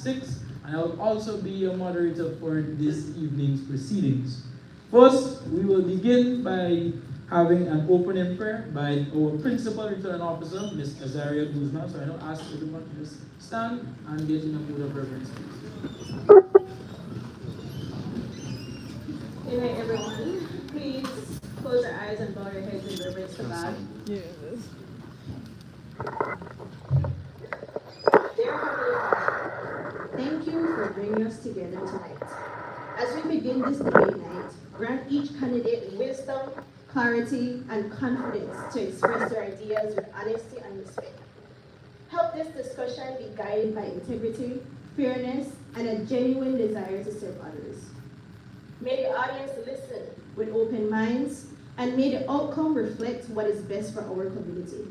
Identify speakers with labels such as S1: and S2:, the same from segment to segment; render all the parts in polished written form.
S1: 2026, and I will also be your moderator for this evening's proceedings. First, we will begin by having an opening prayer by our Principal Returning Officer, Ms. Azaria Guzman. So I now ask everyone to just stand and get in a mood of reverence.
S2: Good night, everyone. Please close your eyes and bow your heads in reverence to God. Dear Heavenly Father, thank you for bringing us together tonight. As we begin this debate night, grant each candidate wisdom, clarity, and confidence to express their ideas with honesty and respect. Help this discussion be guided by integrity, fairness, and a genuine desire to serve others. May the audience listen with open minds, and may the outcome reflect what is best for our community.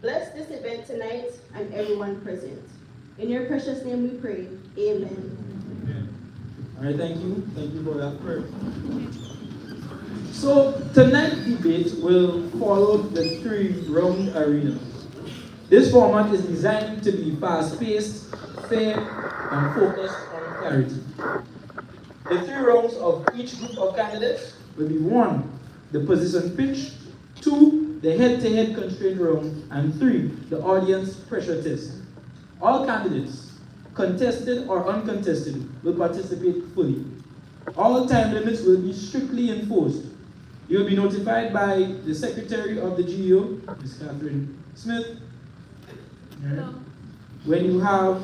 S2: Bless this event tonight and everyone present. In your precious name we pray, amen.
S1: All right, thank you. Thank you for that prayer. So tonight's debate will follow the three-round arena. This format is designed to be fast-paced, fair, and focused on clarity. The 3 rounds of each group of candidates will be 1, the position pitch, 2, the head-to-head constraint round, and 3, the audience pressure test. All candidates, contested or uncontested, will participate fully. All time limits will be strictly enforced. You will be notified by the Secretary of the GEO, Ms. Catherine Smith, when you have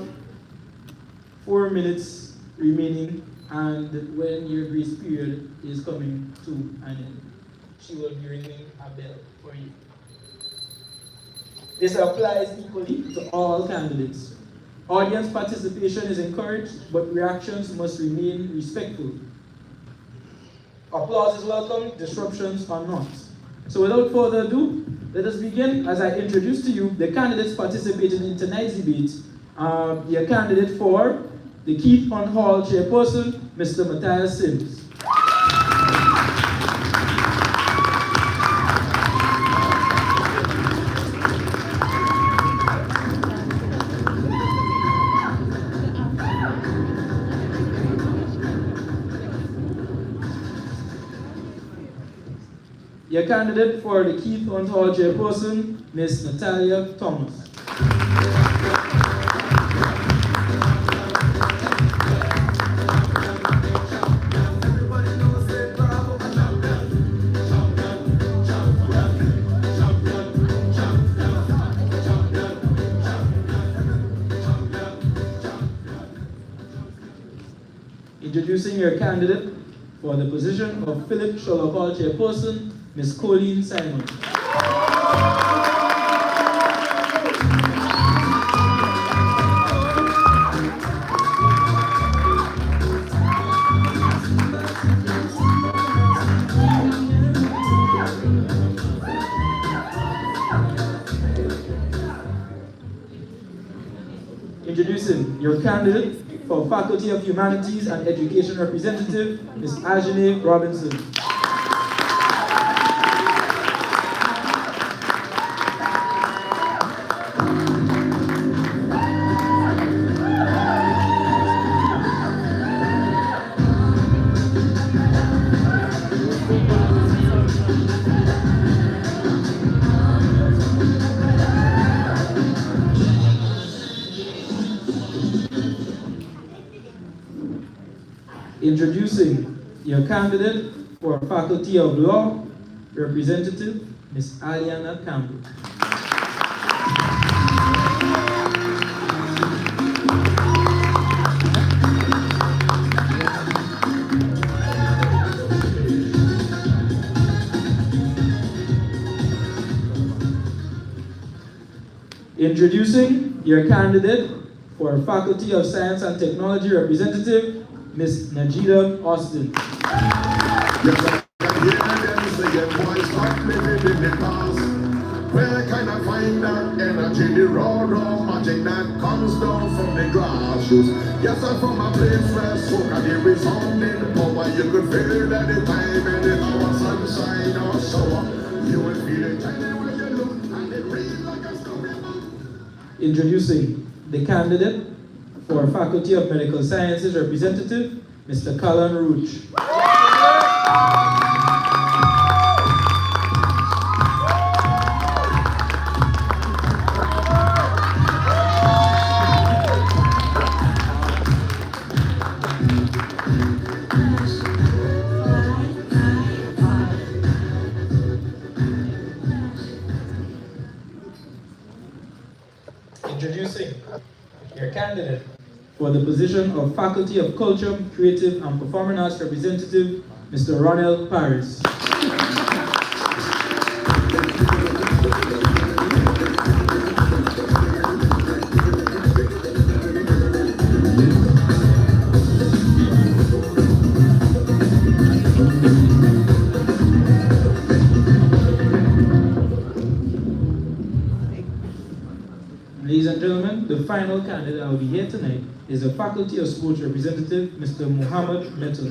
S1: 4 minutes remaining and when your grace period is coming to an end. She will be ringing a bell for you. This applies equally to all candidates. Audience participation is encouraged, but reactions must remain respectful. Applause is welcome, disruptions are not. So without further ado, let us begin as I introduce to you the candidates participating in tonight's debate. Your candidate for the Keith Hunt Hall Chairperson, Mr. Matthias Sims. Your candidate for the Keith Hunt Hall Chairperson, Ms. Natalia Thomas. Introducing your candidate for the position of Philip Sherlock Hall Chairperson, Ms. Colleen Simon. Introducing your candidate for Faculty of Humanities and Education Representative, Ms. Ajane Robinson. Introducing your candidate for Faculty of Law, Representative, Ms. Aliana Campbell. Introducing your candidate for Faculty of Science and Technology, Representative, Ms. Najida Austin.
S3: Yes, I can hear them saying, boy, stop living in the past. Where can I find that energy, the raw magic that comes down from the grassroots? Yes, I'm from a place where smoke and the resounding power. You could feel it at the time and the hour, sunshine or shower. You will feel it anywhere you look and it rains like a story.
S1: Introducing the candidate for Faculty of Medical Sciences representative, Mr. Callan Roach. Introducing your candidate for the position of Faculty of Culture, Creative and Performing Arts representative, Mr. Ronald Paris. Ladies and gentlemen, the final candidate that will be here tonight is the Faculty of Sports representative, Mr. Muhammad Metal.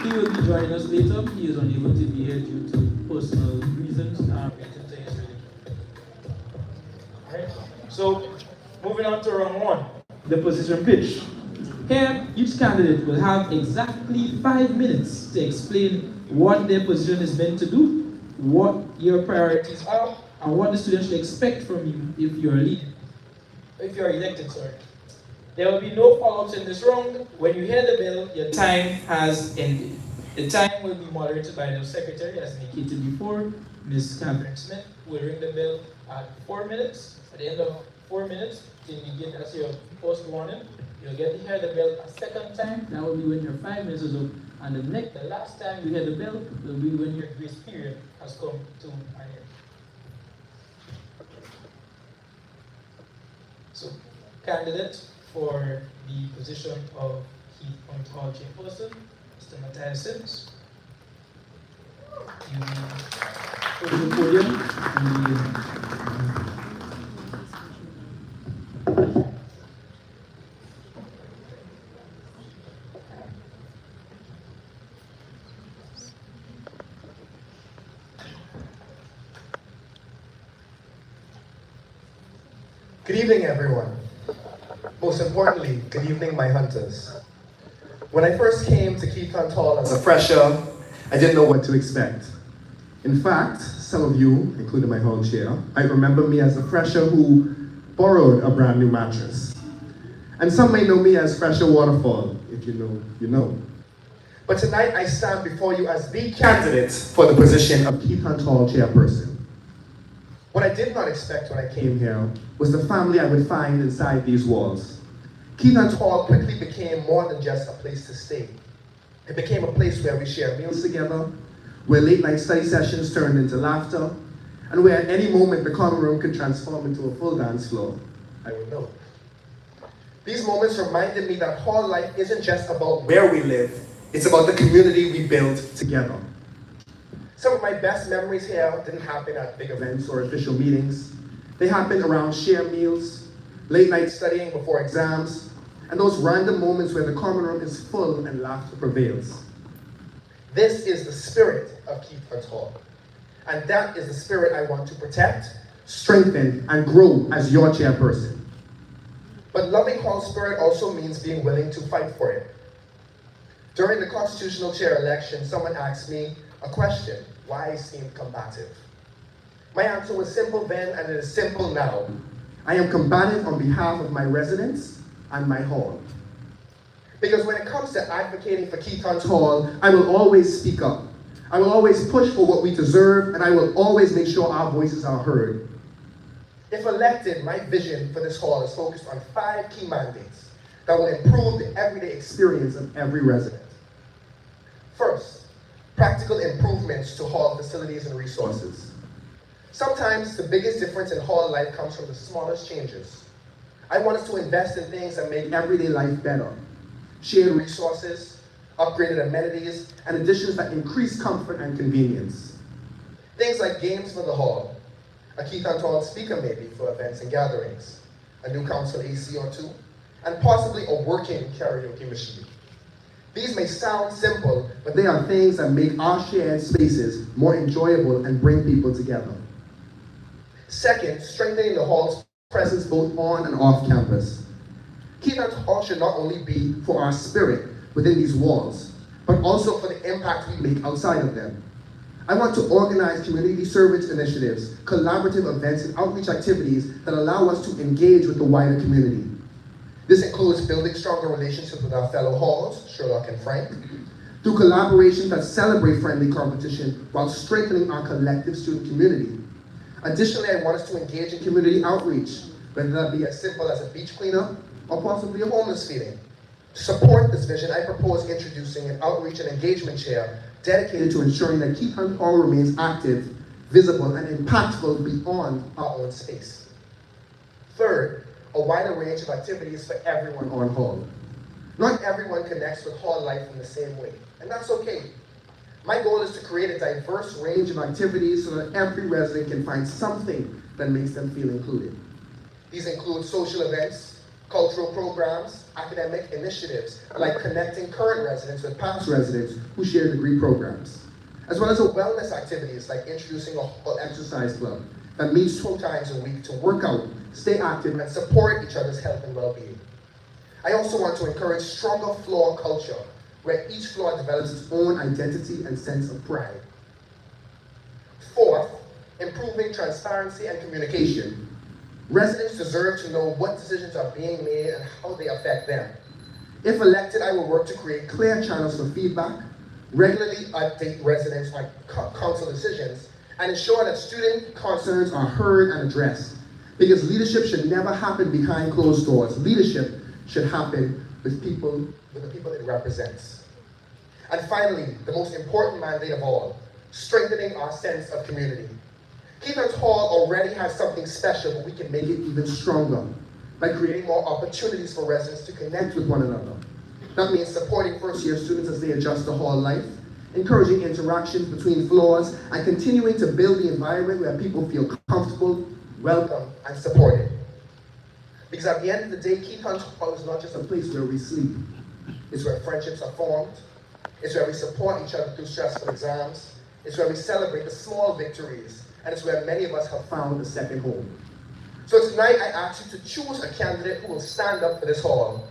S1: He will be joining us later. He is unable to be here due to personal reasons. Alright, so moving on to round one, the position pitch. Here, each candidate will have exactly 5 minutes to explain what their position is meant to do, what your priorities are, and what the students should expect from you if you're elected, sorry. There will be no follow-ups in this round. When you hear the bell, your time has ended. The time will be moderated by the secretary, as indicated before, Ms. Catherine Smith, will ring the bell at 4 minutes. At the end of 4 minutes, till you get as your first warning, you'll get to hear the bell a second time. That will be when your 5 minutes is up. And the last time you hear the bell will be when your grace period has come to an end. So, candidate for the position of Keith Point Hall Chairperson, Mr. Matthias Sims. You go to the podium.
S4: Good evening, everyone. Most importantly, good evening, my hunters. When I first came to Keaton Hall as a fresher, I didn't know what to expect. In fact, some of you, including my hall chair, might remember me as a fresher who borrowed a brand new mattress. And some may know me as Fresher Waterfall. If you know, you know. But tonight I stand before you as the candidate for the position of Keaton Hall Chairperson. What I did not expect when I came here was the family I would find inside these walls. Keaton Hall quickly became more than just a place to stay. It became a place where we shared meals together, where late night study sessions turned into laughter, and where at any moment the common room could transform into a full dance floor. I would know. These moments reminded me that hall life isn't just about where we live, it's about the community we build together. Some of my best memories here didn't happen at big events or official meetings. They happened around shared meals, late night studying before exams, and those random moments where the common room is full and laughter prevails. This is the spirit of Keaton Hall, and that is the spirit I want to protect, strengthen, and grow as your chairperson. But loving hall spirit also means being willing to fight for it. During the constitutional chair election, someone asked me a question: why I seemed combative. My answer was simple then, and it is simple now. I am combative on behalf of my residents and my hall. Because when it comes to advocating for Keaton Hall, I will always speak up. I will always push for what we deserve, and I will always make sure our voices are heard. If elected, my vision for this hall is focused on 5 key mandates that will improve the everyday experience of every resident. First, practical improvements to hall facilities and resources. Sometimes the biggest difference in hall life comes from the smallest changes. I want us to invest in things that make everyday life better. Shared resources, upgraded amenities, and additions that increase comfort and convenience. Things like games for the hall, a Keaton Hall speaker maybe for events and gatherings, a new council AC or 2, and possibly a working karaoke machine. These may sound simple, but they are things that make our shared spaces more enjoyable and bring people together. Second, strengthening the hall's presence both on and off campus. Keaton Hall should not only be for our spirit within these walls, but also for the impact we make outside of them. I want to organize community service initiatives, collaborative events, and outreach activities that allow us to engage with the wider community. This includes building stronger relationships with our fellow halls, Sherlock and Frank, through collaborations that celebrate friendly competition while strengthening our collective student community. Additionally, I want us to engage in community outreach, whether that be as simple as a beach cleanup or possibly a homeless feeding. To support this vision, I propose introducing an outreach and engagement chair dedicated to ensuring that Keaton Hall remains active, visible, and impactful beyond our own space. Third, a wider range of activities for everyone on Hall. Not everyone connects with Hall life in the same way, and that's okay. My goal is to create a diverse range of activities so that every resident can find something that makes them feel included. These include social events, cultural programs, academic initiatives, like connecting current residents with past residents who share degree programs, as well as wellness activities like introducing a Hall exercise club that meets 2 times a week to work out, stay active, and support each other's health and well-being. I also want to encourage stronger floor culture, where each floor develops its own identity and sense of pride. Fourth, improving transparency and communication. Residents deserve to know what decisions are being made and how they affect them. If elected, I will work to create clear channels for feedback, regularly update residents on council decisions, and ensure that student concerns are heard and addressed. Because leadership should never happen behind closed doors. Leadership should happen with the people it represents. And finally, the most important mandate of all, strengthening our sense of community. Keaton Hall already has something special, but we can make it even stronger by creating more opportunities for residents to connect with one another. That means supporting first-year students as they adjust to hall life, encouraging interactions between floors, and continuing to build the environment where people feel comfortable, welcome, and supported. Because at the end of the day, Keaton Hall is not just a place where we sleep. It's where friendships are formed. It's where we support each other through stressful exams. It's where we celebrate the small victories. And it's where many of us have found a second home. So tonight, I ask you to choose a candidate who will stand up for this hall.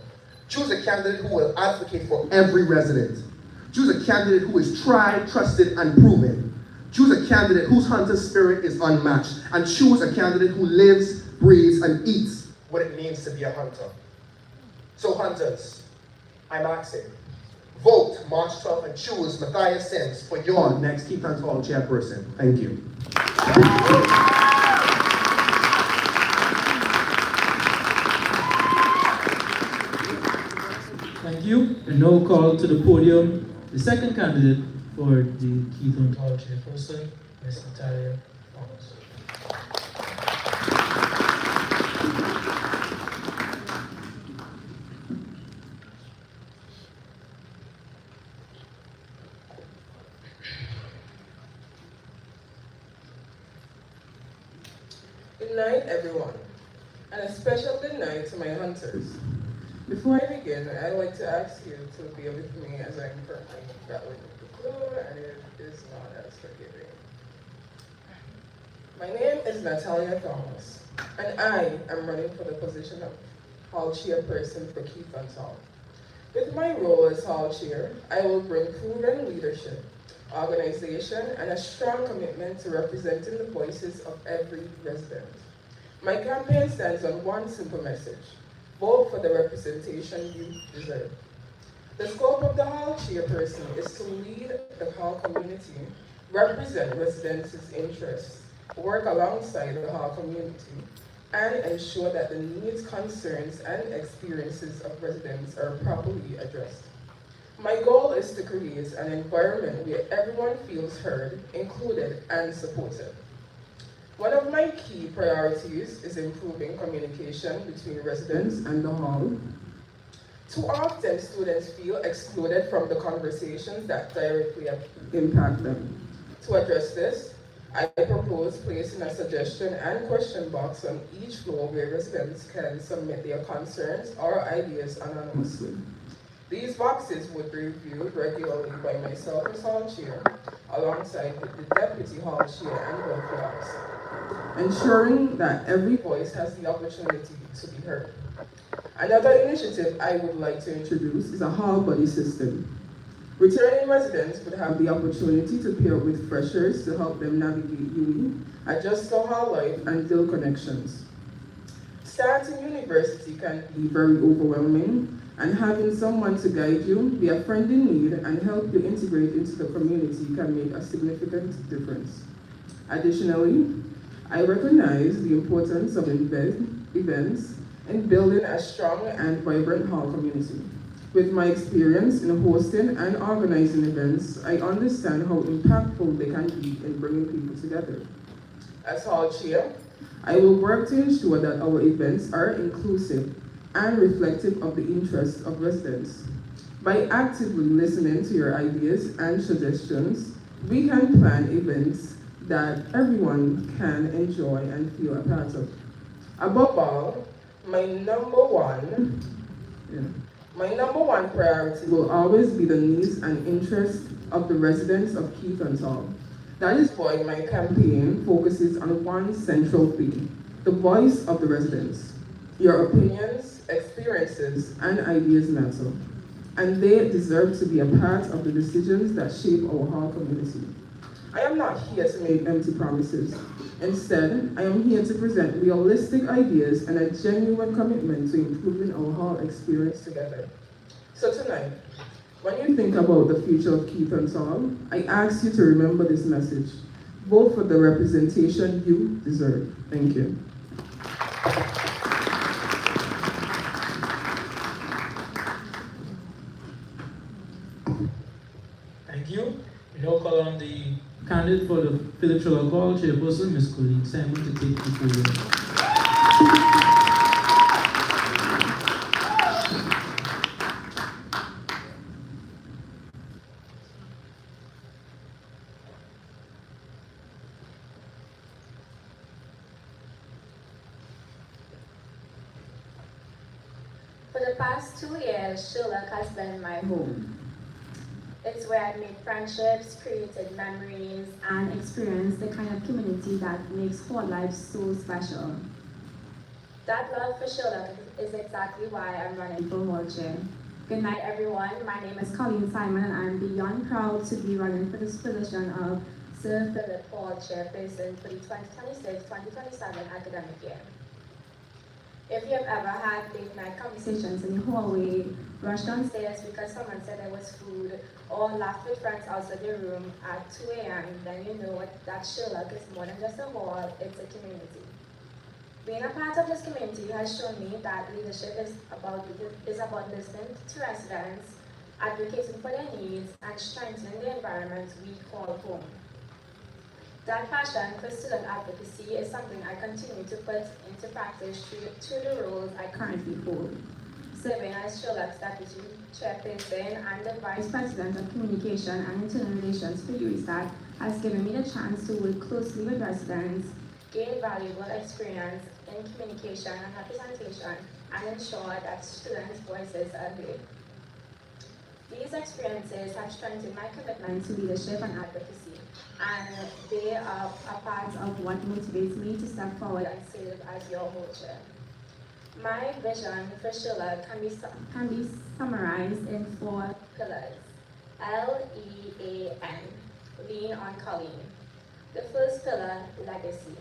S4: Choose a candidate who will advocate for every resident. Choose a candidate who is tried, trusted, and proven. Choose a candidate whose hunter spirit is unmatched. And choose a candidate who lives, breathes, and eats what it means to be a hunter. So hunters, I'm asking, vote March 12th and choose Matthias Sims for your next Keaton Hall chairperson. Thank you.
S1: Thank you. And now call to the podium the second candidate for the Keaton Hall chairperson, Ms. Natalia Thomas.
S5: Good night, everyone, and a special good night to my hunters. Before I begin, I'd like to ask you to bear with me as I'm currently battling with the flu and it is not as forgiving. My name is Natalia Thomas, and I am running for the position of Hall Chairperson for Keaton Hall. With my role as Hall Chair, I will bring proven leadership, organization, and a strong commitment to representing the voices of every resident. My campaign stands on one simple message: vote for the representation you deserve. The scope of the Hall Chairperson is to lead the Hall community, represent residents' interests, work alongside the Hall community, and ensure that the needs, concerns, and experiences of residents are properly addressed. My goal is to create an environment where everyone feels heard, included, and supported. One of my key priorities is improving communication between residents and the hall. Too often, students feel excluded from the conversations that directly impact them. To address this, I propose placing a suggestion and question box on each floor where residents can submit their concerns or ideas anonymously. These boxes would be reviewed regularly by myself as Hall Chair, alongside with the Deputy Hall Chair and Welfare Officer. ensuring that every voice has the opportunity to be heard. Another initiative I would like to introduce is a hall buddy system. Returning residents would have the opportunity to pair with freshers to help them navigate UE, adjust to hall life, and build connections. Starting university can be very overwhelming, and having someone to guide you, be a friend in need, and help you integrate into the community can make a significant difference. Additionally, I recognize the importance of events in building a strong and vibrant hall community. With my experience in hosting and organizing events, I understand how impactful they can be in bringing people together. As hall chair, I will work to ensure that our events are inclusive and reflective of the interests of residents. By actively listening to your ideas and suggestions, we can plan events that everyone can enjoy and feel a part of. Above all, my number one priority will always be the needs and interests of the residents of Keith Hall. That is why my campaign focuses on one central theme: the voice of the residents. Your opinions, experiences, and ideas matter, and they deserve to be a part of the decisions that shape our hall community. I am not here to make empty promises. Instead, I am here to present realistic ideas and a genuine commitment to improving our hall experience together. So tonight, when you think about the future of Keith Hall, I ask you to remember this message: vote for the representation you deserve. Thank you.
S1: Thank you. We now call on the candidate for the Philip Sugar Call, Chairperson, Ms. Colleen Simon, to take the podium.
S6: For the past 2 years, Sherlock has been my home. It's where I've made friendships, created memories, and experienced the kind of community that makes hall life so special. That love for Sherlock is exactly why I'm running for hall chair. Good night, everyone. My name is Colleen Simon, and I'm beyond proud to be running for this position of Sir Philip Hall Chairperson for the 2026-2027 academic year. If you have ever had late night conversations in the hallway, rushed downstairs because someone said there was food, or laughed with friends outside the room at 2 a.m., then you know that Sherlock is more than just a hall, it's a community. Being a part of this community has shown me that leadership is about listening to residents, advocating for their needs, and strengthening the environment we call home. That passion for student advocacy is something I continue to put into practice through the roles I currently hold. Serving as Sherlock's Deputy Chairperson and the Vice President of Communication and Internal Relations for USAC has given me the chance to work closely with residents, gain valuable experience in communication and representation, and ensure that students' voices are heard. These experiences have strengthened my commitment to leadership and advocacy, and they are a part of what motivates me to step forward and serve as your hall chair. My vision for Sherlock can be summarized in 4 pillars: LEAN, lean on Colleen. The first pillar, legacy.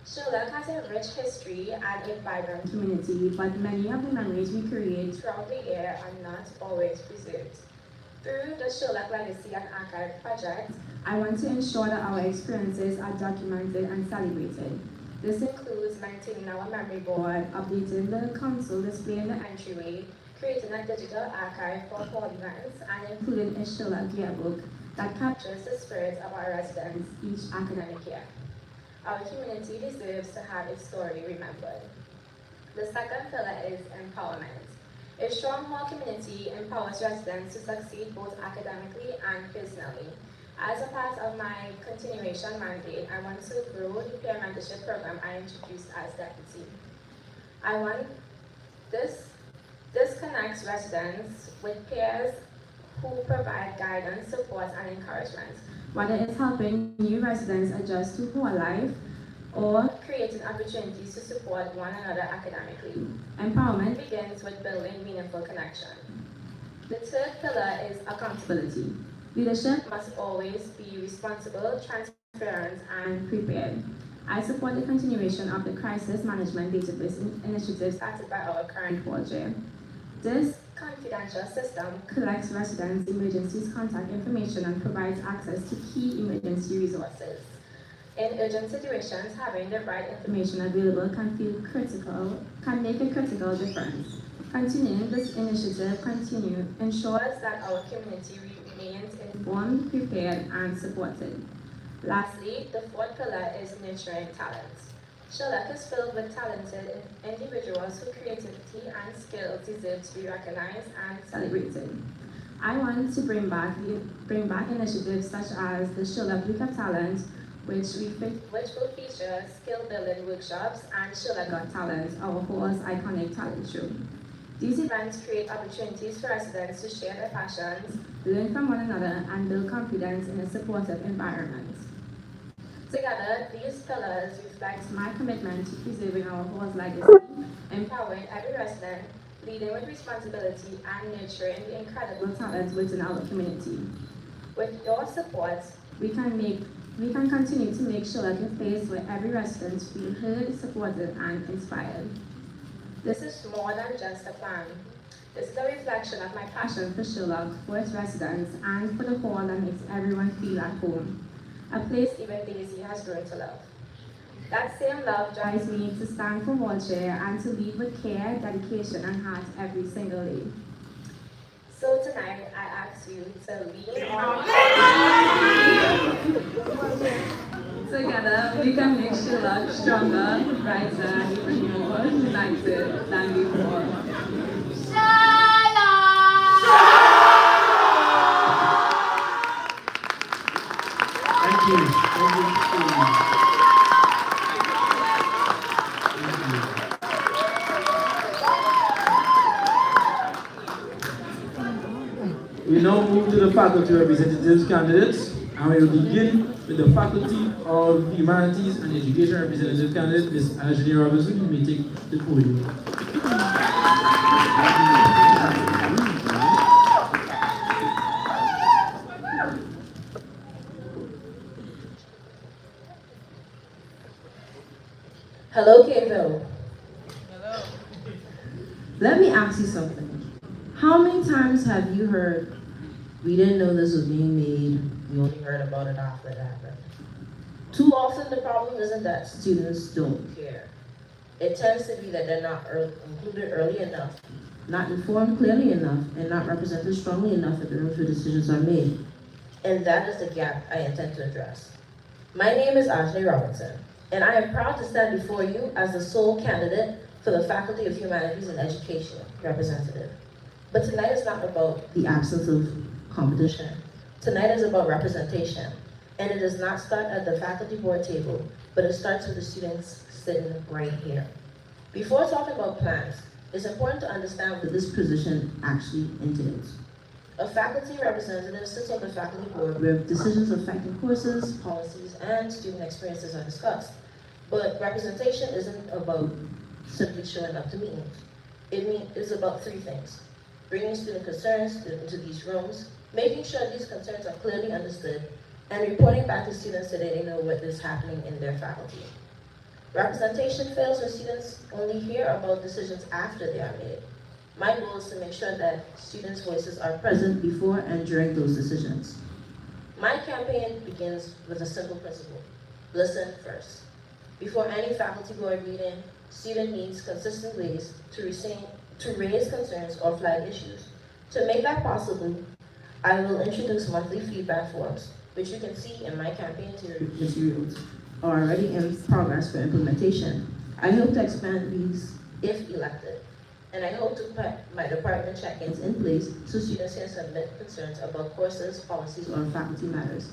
S6: Sherlock has a rich history and a vibrant community, but many of the memories we create throughout the year are not always preserved. Through the Sherlock Legacy and Archive project, I want to ensure that our experiences are documented and celebrated. This includes maintaining our memory board, updating the console display in the entryway, creating a digital archive for hall events, and including a Sherlock yearbook that captures the spirit of our residents each academic year. Our community deserves to have its story remembered. The second pillar is empowerment. A strong hall community empowers residents to succeed both academically and personally. As a part of my continuation mandate, I want to grow the peer mentorship program I introduced as deputy. This connects residents with peers who provide guidance, support, and encouragement. Whether it's helping new residents adjust to hall life, or creating opportunities to support one another academically. Empowerment begins with building meaningful connection. The third pillar is accountability. Leadership must always be responsible, transparent, and prepared. I support the continuation of the crisis management database initiative started by our current board chair. This confidential system collects residents' emergencies contact information and provides access to key emergency resources. In urgent situations, having the right information available can make a critical difference. Continuing this initiative ensures that our community remains informed, prepared, and supported. Lastly, the fourth pillar is nurturing talents. Sherlock is filled with talented individuals whose creativity and skills deserve to be recognized and celebrated. I want to bring back initiatives such as the Sherlock Week of Talent, which will feature skill-building workshops, and Sherlock Got Talent, our whole's iconic talent show. These events create opportunities for residents to share their passions, learn from one another, and build confidence in a supportive environment. Together, these pillars reflect my commitment to preserving our whole's legacy, empowering every resident, leading with responsibility, and nurturing the incredible talent within our community. With your support, we can continue to make Sherlock a place where every resident feels heard, supported, and inspired. This is more than just a plan. This is a reflection of my passion for Sherlock, for its residents, and for the hall that makes everyone feel at home. A place even Daisy has grown to love. That same love drives me to stand for hall chair and to lead with care, dedication, and heart every single day. So tonight, I ask you to lean on. Together, we can make Sherlock stronger, brighter, and even more united than before.
S1: Thank you. We now move to the faculty representatives candidates, and we will begin with the Faculty of Humanities and Education representative candidate, Ms. Ajani Robinson. You may take the podium.
S7: Hello, Kato. Hello. Let me ask you something. How many times have you heard, we didn't know this was being made, we only heard about it after it happened? Too often the problem isn't that students don't care. It tends to be that they're not included early enough, not informed clearly enough, and not represented strongly enough at the rooms where decisions are made. And that is the gap I intend to address. My name is Ajani Robinson, and I am proud to stand before you as the sole candidate for the Faculty of Humanities and Education representative. But tonight is not about the absence of competition. Tonight is about representation, and it does not start at the faculty board table, but it starts with the students sitting right here. Before talking about plans, it's important to understand what this position actually entails. A faculty representative sits on the faculty board where decisions affecting courses, policies, and student experiences are discussed. But representation isn't about simply showing up to meetings. It's about three things: bringing student concerns into these rooms, making sure these concerns are clearly understood, and reporting back to students so that they know what is happening in their faculty. Representation fails when students only hear about decisions after they are made. My goal is to make sure that students' voices are present before and during those decisions. My campaign begins with a simple principle: listen first. Before any faculty board meeting, student needs consistent ways to raise concerns or flag issues. To make that possible, I will introduce monthly feedback forms, which you can see in my campaign materials, are already in progress for implementation. I hope to expand these if elected, and I hope to put my department check-ins in place so students can submit concerns about courses, policies, or faculty matters.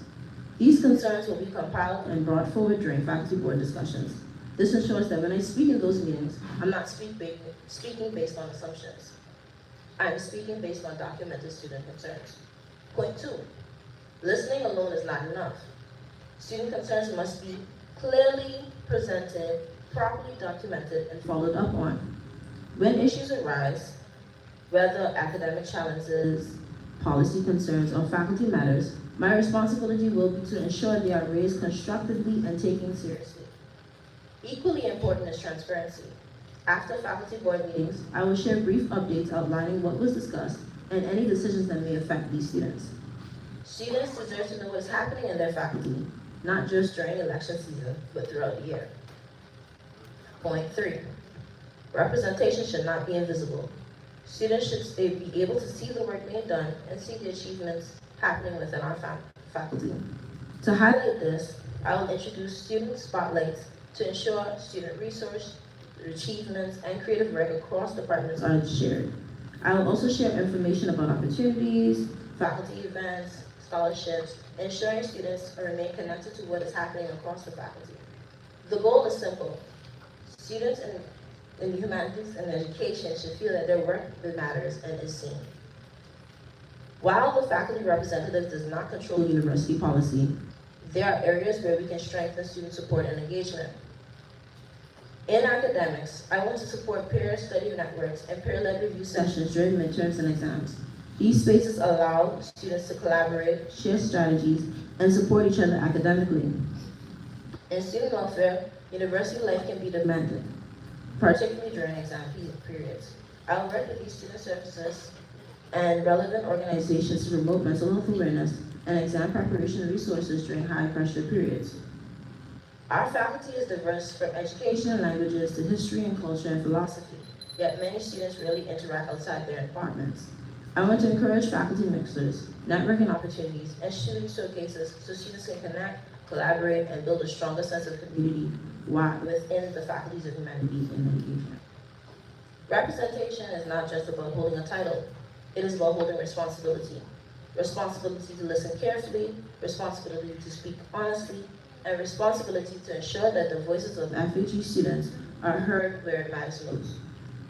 S7: These concerns will be compiled and brought forward during faculty board discussions. This ensures that when I speak in those meetings, I'm not speaking based on assumptions. I'm speaking based on documented student concerns. Point 2, listening alone is not enough. Student concerns must be clearly presented, properly documented, and followed up on. When issues arise, whether academic challenges, policy concerns, or faculty matters, my responsibility will be to ensure they are raised constructively and taken seriously. Equally important is transparency. After faculty board meetings, I will share brief updates outlining what was discussed and any decisions that may affect these students. Students deserve to know what is happening in their faculty, not just during election season, but throughout the year. Point 3, representation should not be invisible. Students should be able to see the work being done and see the achievements happening within our faculty. To highlight this, I will introduce student spotlights to ensure student resource, achievements, and creative work across departments are shared. I will also share information about opportunities, faculty events, scholarships, ensuring students remain connected to what is happening across the faculty. The goal is simple. Students in humanities and education should feel that their work matters and is seen. While the faculty representative does not control university policy, there are areas where we can strengthen student support and engagement. In academics, I want to support peer study networks and peer-led review sessions during midterms and exams. These spaces allow students to collaborate, share strategies, and support each other academically. In student welfare, university life can be demanding, particularly during exam periods. I will work with these student services and relevant organizations to promote mental health awareness and exam preparation resources during high-pressure periods. Our faculty is diverse from education and languages to history and culture and philosophy, yet many students rarely interact outside their departments. I want to encourage faculty mixers, networking opportunities, and student showcases so students can connect, collaborate, and build a stronger sense of community within the faculties of humanities and education. Representation is not just about holding a title, it is about holding responsibility. Responsibility to listen carefully, responsibility to speak honestly, and responsibility to ensure that the voices of FHE students are heard where it matters most.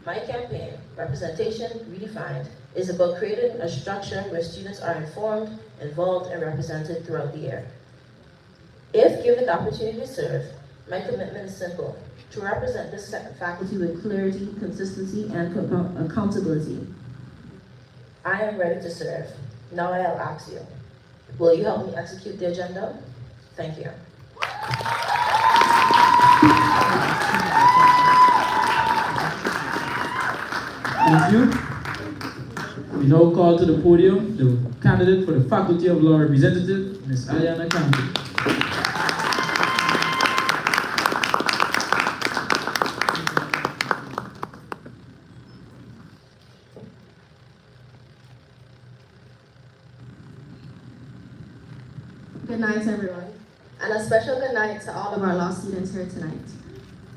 S7: My campaign, Representation Redefined, is about creating a structure where students are informed, involved, and represented throughout the year. If given the opportunity to serve, my commitment is simple: to represent this faculty with clarity, consistency, and accountability. I am ready to serve. Now I'll ask you, will you help me execute the agenda? Thank you.
S1: Thank you. We now call to the podium the candidate for the Faculty of Law representative, Ms. Aliana Campbell.
S2: Good night, everyone, and a special good night to all of our law students here tonight.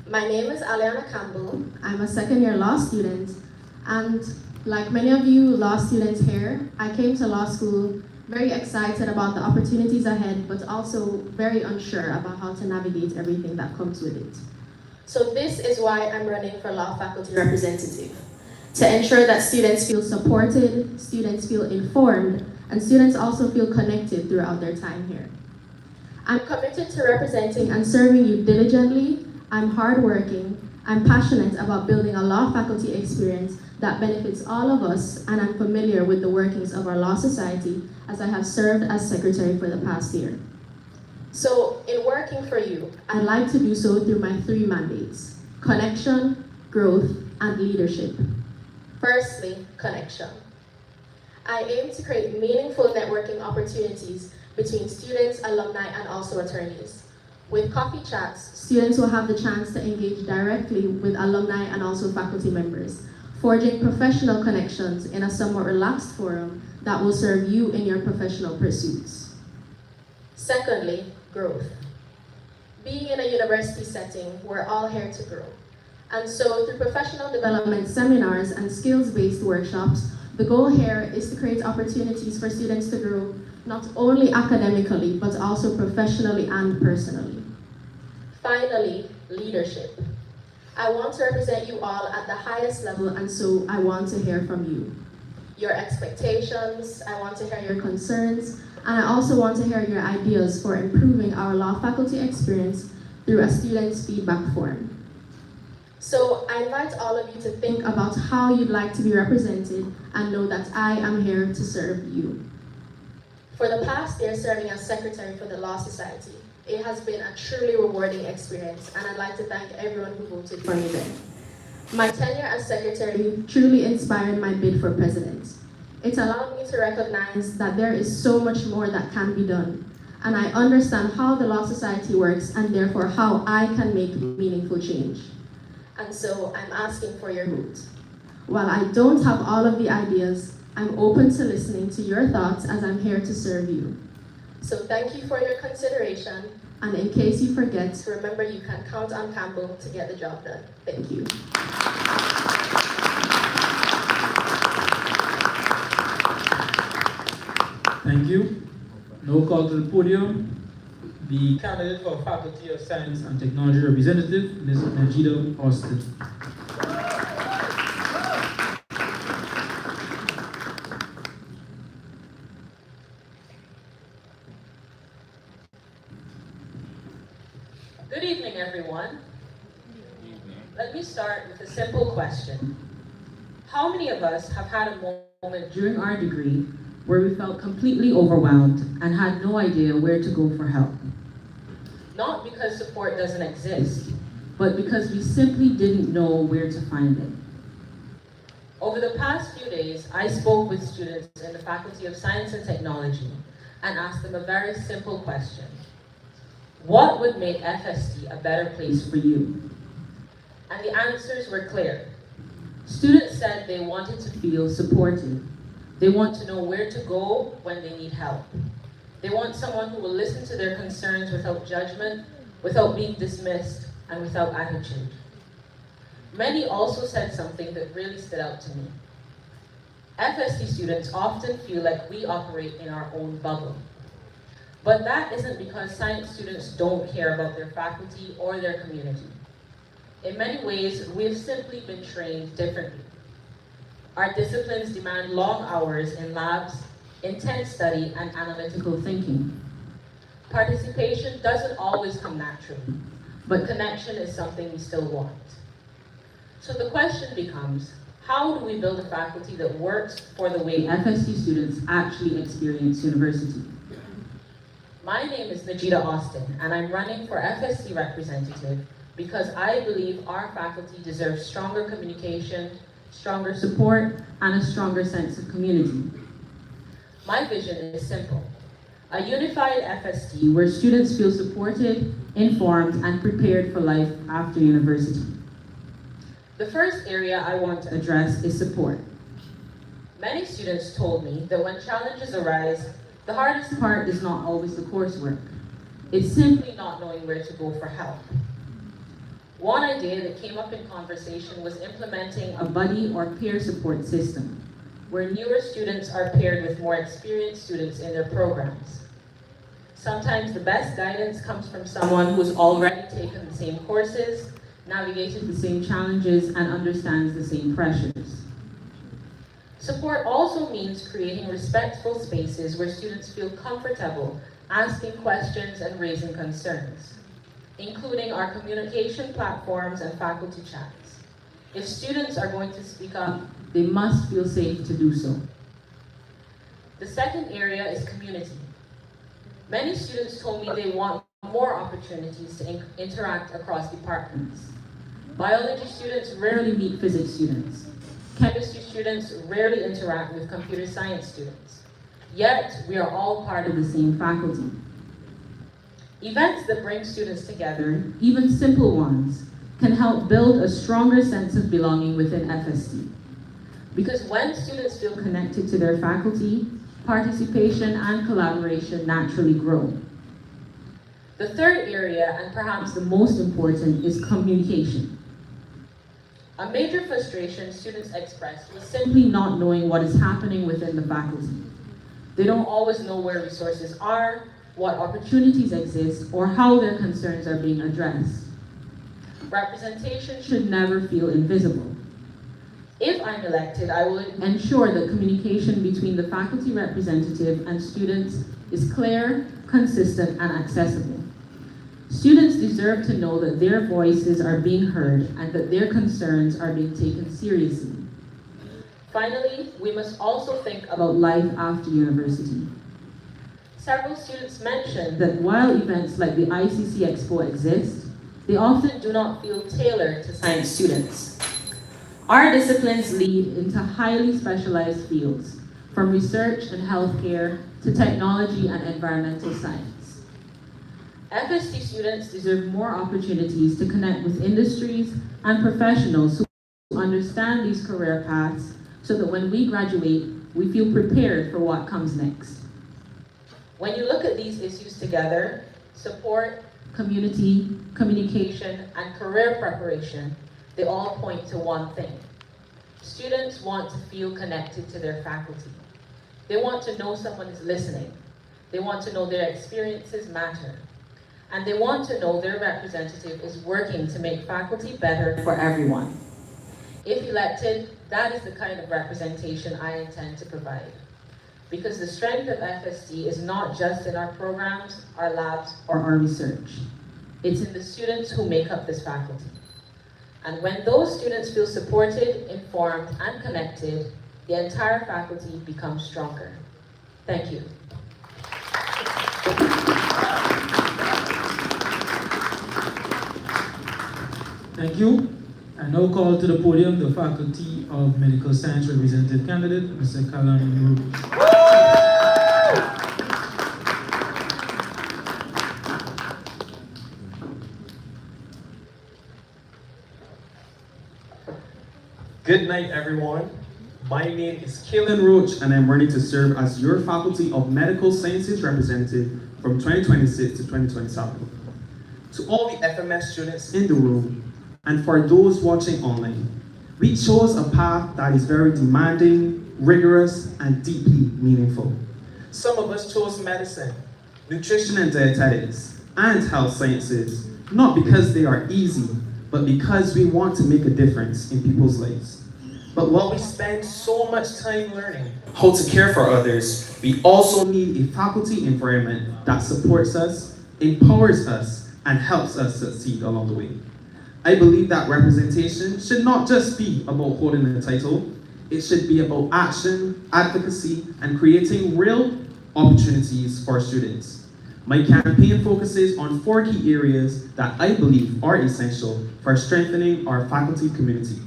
S2: My name is Aliana Campbell. I'm a second-year law student, and like many of you law students here, I came to law school very excited about the opportunities ahead, but also very unsure about how to navigate everything that comes with it. So this is why I'm running for law faculty representative, to ensure that students feel supported, students feel informed, and students also feel connected throughout their time here. I'm committed to representing and serving you diligently. I'm hardworking. I'm passionate about building a law faculty experience that benefits all of us, and I'm familiar with the workings of our law society as I have served as secretary for the past year. So in working for you, I'd like to do so through my 3 mandates: connection, growth, and leadership. Firstly, connection. I aim to create meaningful networking opportunities between students, alumni, and also attorneys. With coffee chats, students will have the chance to engage directly with alumni and also faculty members, forging professional connections in a somewhat relaxed forum that will serve you in your professional pursuits. Secondly, growth. Being in a university setting, we're all here to grow. And so through professional development seminars and skills-based workshops, the goal here is to create opportunities for students to grow not only academically, but also professionally and personally. Finally, leadership. I want to represent you all at the highest level, and so I want to hear from you. Your expectations, I want to hear your concerns, and I also want to hear your ideas for improving our law faculty experience through a student's feedback form. So I invite all of you to think about how you'd like to be represented and know that I am here to serve you. For the past year serving as secretary for the Law Society, it has been a truly rewarding experience, and I'd like to thank everyone who voted for me then. My tenure as secretary truly inspired my bid for president. It allowed me to recognize that there is so much more that can be done, and I understand how the Law Society works and therefore how I can make meaningful change. And so I'm asking for your vote. While I don't have all of the ideas, I'm open to listening to your thoughts as I'm here to serve you. So thank you for your consideration, and in case you forget, remember you can count on Campbell to get the job done. Thank you.
S1: Thank you. Now call to the podium the candidate for Faculty of Science and Technology representative, Ms. Najida Austin.
S8: Good evening, everyone. Let me start with a simple question. How many of us have had a moment during our degree where we felt completely overwhelmed and had no idea where to go for help? Not because support doesn't exist, but because we simply didn't know where to find it. Over the past few days, I spoke with students in the Faculty of Science and Technology and asked them a very simple question. What would make FST a better place for you? And the answers were clear. Students said they wanted to feel supported. They want to know where to go when they need help. They want someone who will listen to their concerns without judgment, without being dismissed, and without attitude. Many also said something that really stood out to me. FST students often feel like we operate in our own bubble. But that isn't because science students don't care about their faculty or their community. In many ways, we've simply been trained differently. Our disciplines demand long hours in labs, intense study, and analytical thinking. Participation doesn't always come naturally, but connection is something we still want. So the question becomes, how do we build a faculty that works for the way FST students actually experience university? My name is Najida Austin, and I'm running for FST representative because I believe our faculty deserves stronger communication, stronger support, and a stronger sense of community. My vision is simple: a unified FST where students feel supported, informed, and prepared for life after university. The first area I want to address is support. Many students told me that when challenges arise, the hardest part is not always the coursework. It's simply not knowing where to go for help. One idea that came up in conversation was implementing a buddy or peer support system, where newer students are paired with more experienced students in their programs. Sometimes the best guidance comes from someone who's already taken the same courses, navigated the same challenges, and understands the same pressures. Support also means creating respectful spaces where students feel comfortable asking questions and raising concerns, including our communication platforms and faculty chats. If students are going to speak up, they must feel safe to do so. The second area is community. Many students told me they want more opportunities to interact across departments. Biology students rarely meet physics students. Chemistry students rarely interact with computer science students. Yet, we are all part of the same faculty. Events that bring students together, even simple ones, can help build a stronger sense of belonging within FST. Because when students feel connected to their faculty, participation and collaboration naturally grow. The third area, and perhaps the most important, is communication. A major frustration students expressed was simply not knowing what is happening within the faculty. They don't always know where resources are, what opportunities exist, or how their concerns are being addressed. Representation should never feel invisible. If I'm elected, I will ensure that communication between the faculty representative and students is clear, consistent, and accessible. Students deserve to know that their voices are being heard and that their concerns are being taken seriously. Finally, we must also think about life after university. Several students mentioned that while events like the ICC Expo exist, they often do not feel tailored to science students. Our disciplines lead into highly specialized fields, from research and healthcare to technology and environmental science. FST students deserve more opportunities to connect with industries and professionals who understand these career paths so that when we graduate, we feel prepared for what comes next. When you look at these issues together, support, community, communication, and career preparation, they all point to one thing. Students want to feel connected to their faculty. They want to know someone is listening. They want to know their experiences matter. And they want to know their representative is working to make faculty better for everyone. If elected, that is the kind of representation I intend to provide. Because the strength of FSD is not just in our programs, our labs, or our research. It's in the students who make up this faculty. And when those students feel supported, informed, and connected, the entire faculty becomes stronger. Thank you.
S1: Thank you. I now call to the podium the Faculty of Medical Science Representative Candidate, Mr. Kalan Ruby.
S9: Good night, everyone. My name is Kalan Roach, and I'm ready to serve as your Faculty of Medical Sciences representative from 2026 to 2027. To all the FMS students in the room, and for those watching online, we chose a path that is very demanding, rigorous, and deeply meaningful. Some of us chose medicine, nutrition and dietetics, and health sciences, not because they are easy, but because we want to make a difference in people's lives. But while we spend so much time learning how to care for others, we also need a faculty environment that supports us, empowers us, and helps us succeed along the way. I believe that representation should not just be about holding a title, it should be about action, advocacy, and creating real opportunities for students. My campaign focuses on 4 key areas that I believe are essential for strengthening our faculty community.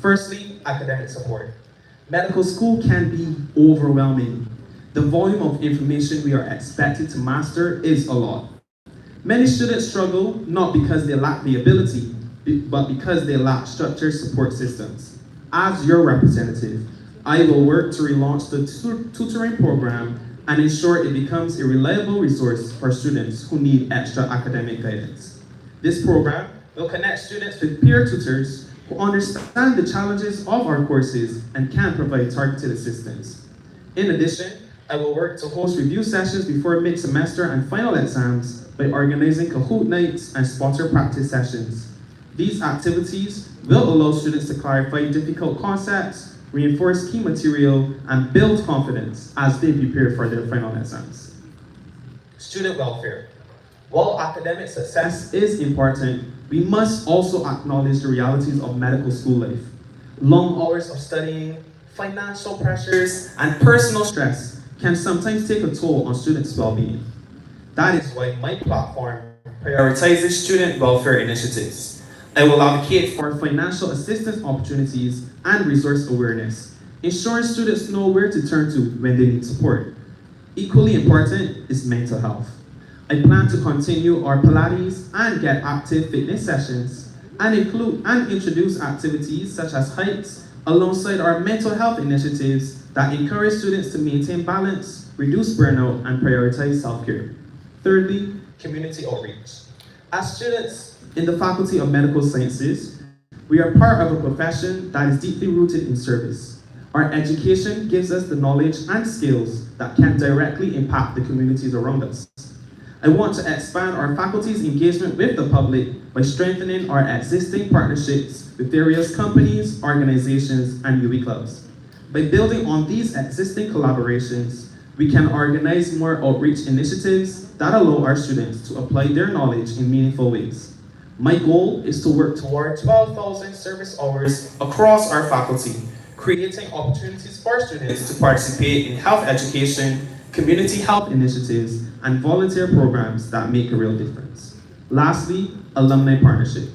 S9: Firstly, academic support. Medical school can be overwhelming. The volume of information we are expected to master is a lot. Many students struggle not because they lack the ability, but because they lack structured support systems. As your representative, I will work to relaunch the tutoring program and ensure it becomes a reliable resource for students who need extra academic guidance. This program will connect students with peer tutors who understand the challenges of our courses and can provide targeted assistance. In addition, I will work to host review sessions before mid-semester and final exams by organizing Kahoot nights and sponsor practice sessions. These activities will allow students to clarify difficult concepts, reinforce key material, and build confidence as they prepare for their final exams. Student welfare. While academic success is important, we must also acknowledge the realities of medical school life. Long hours of studying, financial pressures, and personal stress can sometimes take a toll on students' well-being. That is why my platform prioritizes student welfare initiatives. I will advocate for financial assistance opportunities and resource awareness, ensuring students know where to turn to when they need support. Equally important is mental health. I plan to continue our Pilates and Get Active fitness sessions and introduce activities such as hikes alongside our mental health initiatives that encourage students to maintain balance, reduce burnout, and prioritize self-care. Thirdly, community outreach. As students in the Faculty of Medical Sciences, we are part of a profession that is deeply rooted in service. Our education gives us the knowledge and skills that can directly impact the communities around us. I want to expand our faculty's engagement with the public by strengthening our existing partnerships with various companies, organizations, and UWE clubs. By building on these existing collaborations, We can organize more outreach initiatives that allow our students to apply their knowledge in meaningful ways. My goal is to work toward 12,000 service hours across our faculty, creating opportunities for students to participate in health education, community health initiatives, and volunteer programs that make a real difference. Lastly, alumni partnership.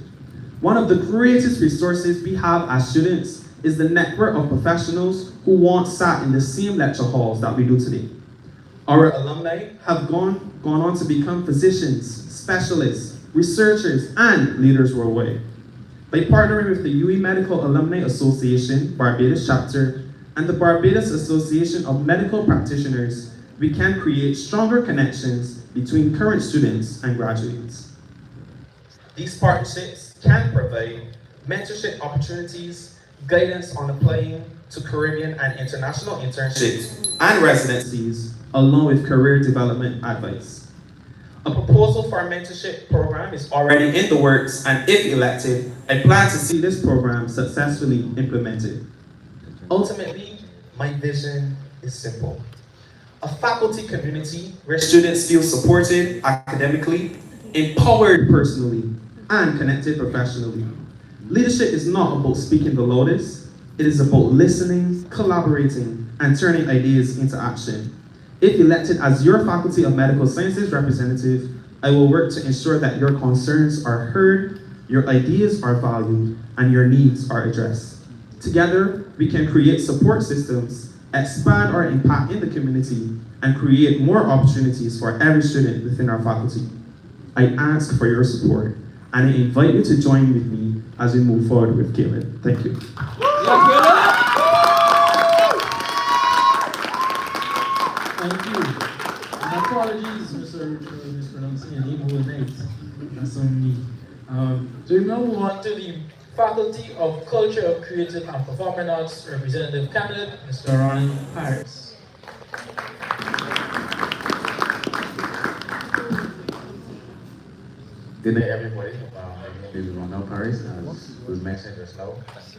S9: One of the greatest resources we have as students is the network of professionals who once sat in the same lecture halls that we do today. Our alumni have gone on to become physicians, specialists, researchers, and leaders worldwide. By partnering with the UE Medical Alumni Association, Barbados chapter, and the Barbados Association of Medical Practitioners, we can create stronger connections between current students and graduates. These partnerships can provide mentorship opportunities, guidance on applying to Caribbean and international internships and residencies, along with career development advice. A proposal for a mentorship program is already in the works, and if elected, I plan to see this program successfully implemented. Ultimately, my vision is simple. A faculty community where students feel supported academically, empowered personally, and connected professionally. Leadership is not about speaking the loudest, it is about listening, collaborating, and turning ideas into action. If elected as your Faculty of Medical Sciences representative, I will work to ensure that your concerns are heard, your ideas are valued, and your needs are addressed. Together, we can create support systems, expand our impact in the community, and create more opportunities for every student within our faculty. I ask for your support, and I invite you to join with me as we move forward with Caleb. Thank you.
S1: Thank you. And apologies, Mr. for mispronouncing your name overnight. That's on me. So we now move on to the Faculty of Culture, Creative and Performing Arts representative candidate, Mr. Ron Harris.
S10: Good night, everybody. My name is Ronald Paris, as was mentioned just now.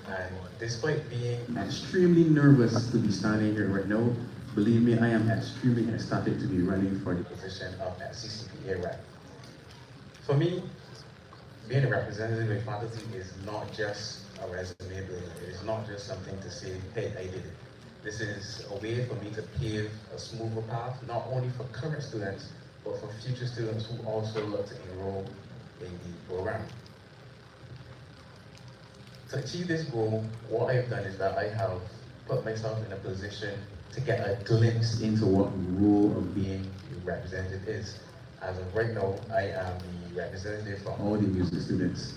S10: And despite being extremely nervous to be standing here right now, believe me, I am extremely ecstatic to be running for the position of CCPA rep. For me, being a representative of faculty is not just a resume builder. It is not just something to say, hey, I did it. This is a way for me to pave a smoother path, not only for current students, but for future students who also look to enroll in the program. To achieve this goal, what I've done is that I have put myself in a position to get a glimpse into what the role of being a representative is. As of right now, I am the representative for all the music students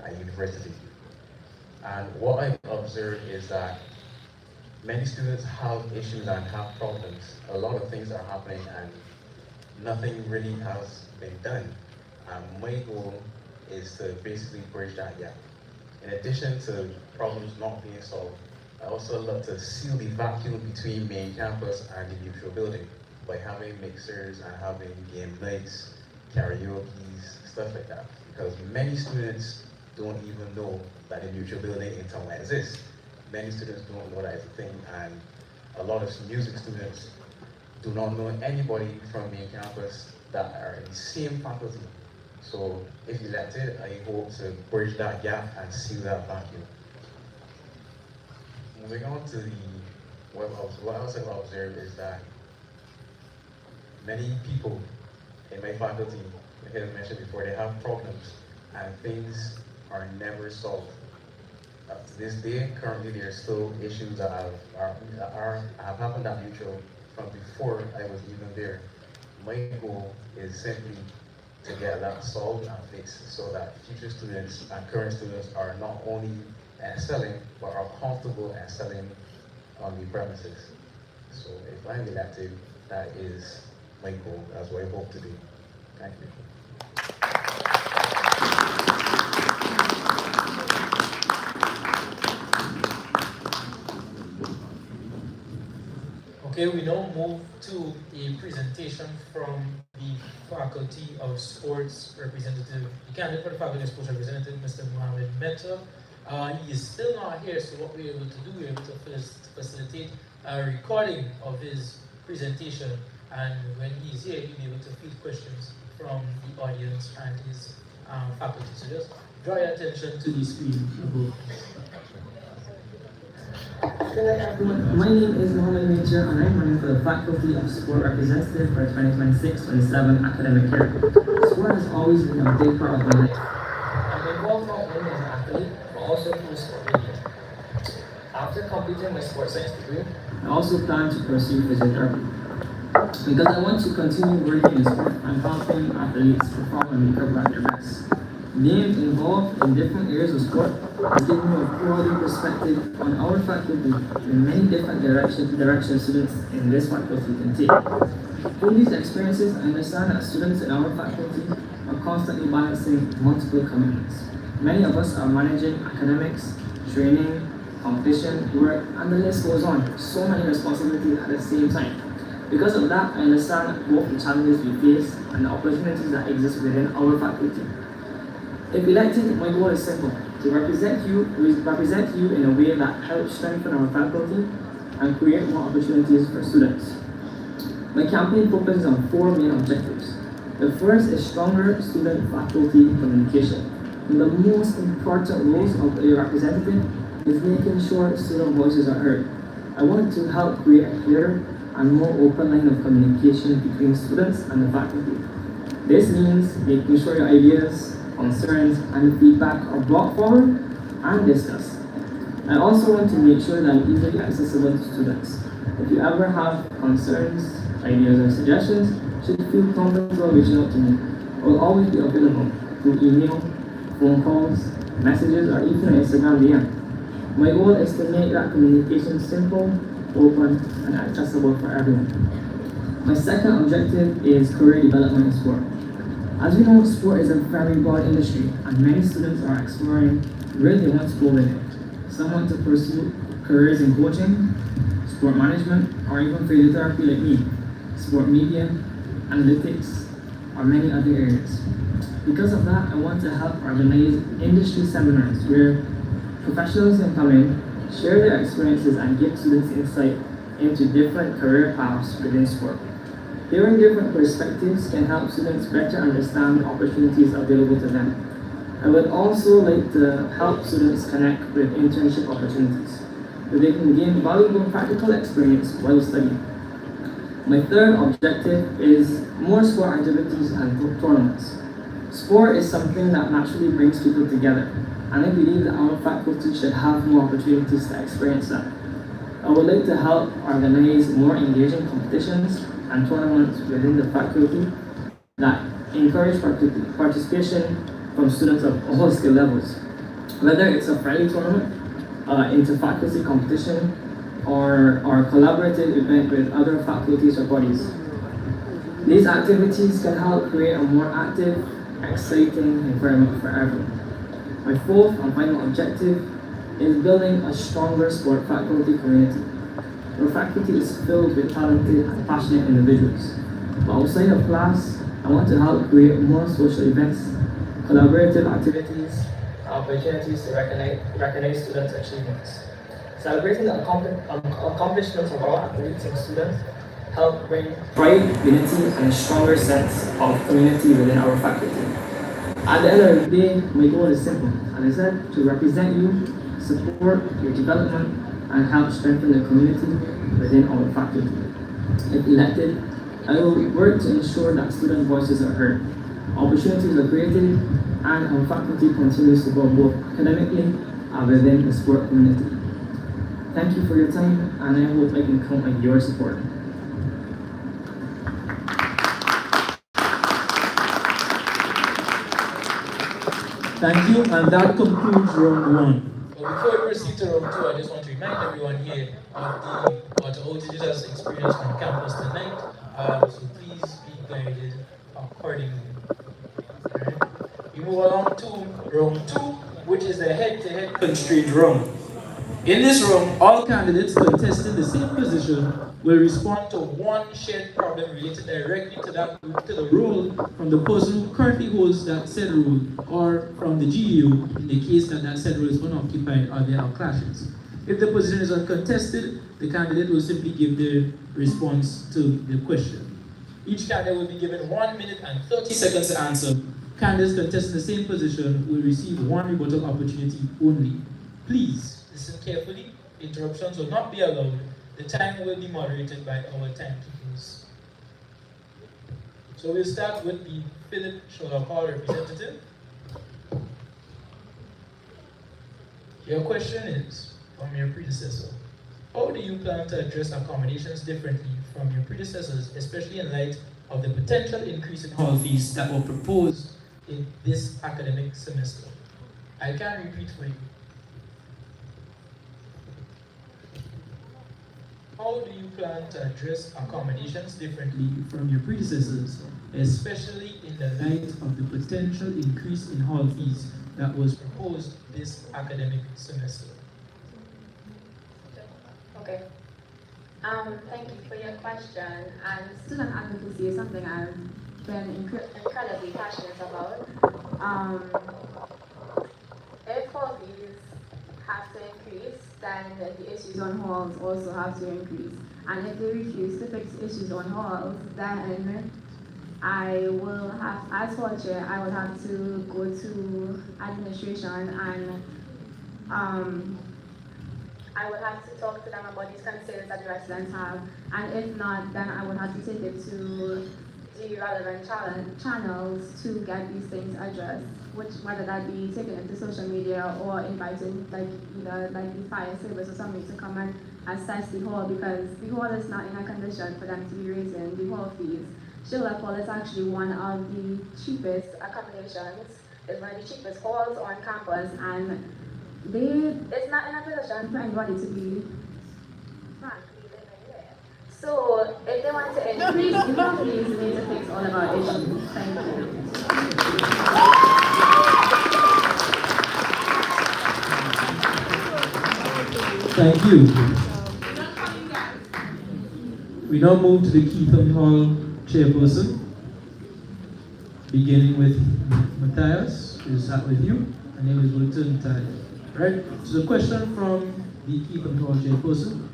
S10: at university. And what I've observed is that many students have issues and have problems. A lot of things are happening and nothing really has been done. And my goal is to basically bridge that gap. In addition to problems not being solved, I also love to seal the vacuum between main campus and the neutral building by having mixers and having game nights, karaoke's, stuff like that. Because many students don't even know that the neutral building in town exists. Many students don't know that it's a thing, and a lot of music students do not know anybody from main campus that are in the same faculty. So if elected, I hope to bridge that gap and seal that vacuum. Moving on to what else I've observed is that many people in my faculty, like I mentioned before, they have problems and things are never solved. Up to this day, currently there are still issues that have happened at Mutual from before I was even there. My goal is simply to get that solved and fixed so that future students and current students are not only excelling, but are comfortable excelling on the premises. So if I'm elected, that is my goal. That's what I hope to do. Thank you.
S1: Okay, we now move to a presentation from the Faculty of Sports representative, the candidate for the Faculty of Sports representative, Mr. Mohammed Mehta. He is still not here, so what we're able to do, we're able to facilitate a recording of his presentation, and when he's here, he'll be able to field questions from the audience and his faculty. So just draw your attention to the screen above.
S11: Good night, everyone. My name is Mohammed Major, and I'm running for the Faculty of Sport Representative for 2026-27 academic year. Sport has always been a big part of my life. I'm involved not only as an athlete, but also through sport media. After completing my sports science degree, I also plan to pursue physiotherapy. Because I want to continue working in sport and helping athletes perform and recover at their best. Being involved in different areas of sport has given me a broader perspective on our faculty and many different directions students in this faculty can take. Through these experiences, I understand that students in our faculty are constantly balancing multiple commitments. Many of us are managing academics, training, competition, work, and the list goes on. So many responsibilities at the same time. Because of that, I understand both the challenges we face and the opportunities that exist within our faculty. If elected, my goal is simple: to represent you in a way that helps strengthen our faculty and create more opportunities for students. My campaign focuses on 4 main objectives. The first is stronger student-faculty communication. And the most important roles of a representative is making sure student voices are heard. I want to help create a clearer and more open line of communication between students and the faculty. This means making sure your ideas, concerns, and feedback are brought forward and discussed. I also want to make sure that I'm easily accessible to students. If you ever have concerns, ideas, or suggestions, you should feel comfortable reaching out to me. I will always be available through email, phone calls, messages, or even an Instagram DM. My goal is to make that communication simple, open, and accessible for everyone. My second objective is career development in sport. As we know, sport is a very broad industry, and many students are exploring where they want to go with it. Some want to pursue careers in coaching, sport management, or even physiotherapy like me, sport media, analytics, or many other areas. Because of that, I want to help organize industry seminars where professionals can come in, share their experiences, and give students insight into different career paths within sport. Hearing different perspectives can help students better understand the opportunities available to them. I would also like to help students connect with internship opportunities, so they can gain valuable practical experience while studying. My third objective is more sport activities and tournaments. Sport is something that naturally brings people together, and I believe that our faculty should have more opportunities to experience that. I would like to help organize more engaging competitions and tournaments within the faculty that encourage participation from students of all skill levels. Whether it's a friendly tournament, inter-faculty competition, or a collaborative event with other faculties or bodies. These activities can help create a more active, exciting environment for everyone. My fourth and final objective is building a stronger sport faculty community. Our faculty is filled with talented and passionate individuals. But outside of class, I want to help create more social events, collaborative activities, and opportunities to recognize students' achievements. Celebrating the accomplishments of our athletes and students help bring pride, unity, and a stronger sense of community within our faculty. At the end of the day, my goal is simple. As I said, to represent you, support your development, and help strengthen the community within our faculty. If elected, I will work to ensure that student voices are heard, opportunities are created, and our faculty continues to grow both academically and within the sport community. Thank you for your time, and I hope I can count on your support.
S1: Thank you, and that concludes round 1. But before we proceed to round 2, I just want to remind everyone here of what OTG has experienced on campus tonight, so please be guided accordingly. Alright. We move along to round 2, which is the head-to-head constraint round. In this room, all candidates contesting the same position will respond to one shared problem related directly to the role from the person who currently holds that said role, or from the GU in the case that that said role is unoccupied or there are clashes. If the position is uncontested, the candidate will simply give their response to the question. Each candidate will be given 1 minute and 30 seconds to answer. Candidates contesting the same position will receive one rebuttal opportunity only. Please listen carefully. Interruptions will not be allowed. The time will be moderated by our timekeepers. So we'll start with the Philip Shola Hall representative. Your question is from your predecessor. How do you plan to address accommodations differently from your predecessors, especially in light of the potential increase in hall fees that were proposed in this academic semester? I can repeat for you. How do you plan to address accommodations differently from your predecessors, especially in the light of the potential increase in hall fees that was proposed this academic semester?
S6: Okay. Thank you for your question. And student advocacy is something I've been incredibly passionate about. If hall fees have to increase, then the issues on halls also have to increase. And if they refuse to fix issues on halls, then I will have, as hall chair, I will have to go to administration and I would have to talk to them about these concerns that the residents have, and if not, then I would have to take it to the relevant channels to get these things addressed, whether that be taken into social media or inviting either the fire service or somebody to come and assess the hall, because the hall is not in a condition for them to be raising the hall fees. Sherlock Hall is actually one of the cheapest accommodations, it's one of the cheapest halls on campus, and it's not in a position for anybody to be frankly living there. So if they want to increase the hall fees, they need to fix all of our issues. Thank you.
S1: Thank you. We now move to the Keaton Hall chairperson, beginning with Matthias. We'll start with you, and then we'll go to Matthias. Right? So the question from the Keaton Hall chairperson.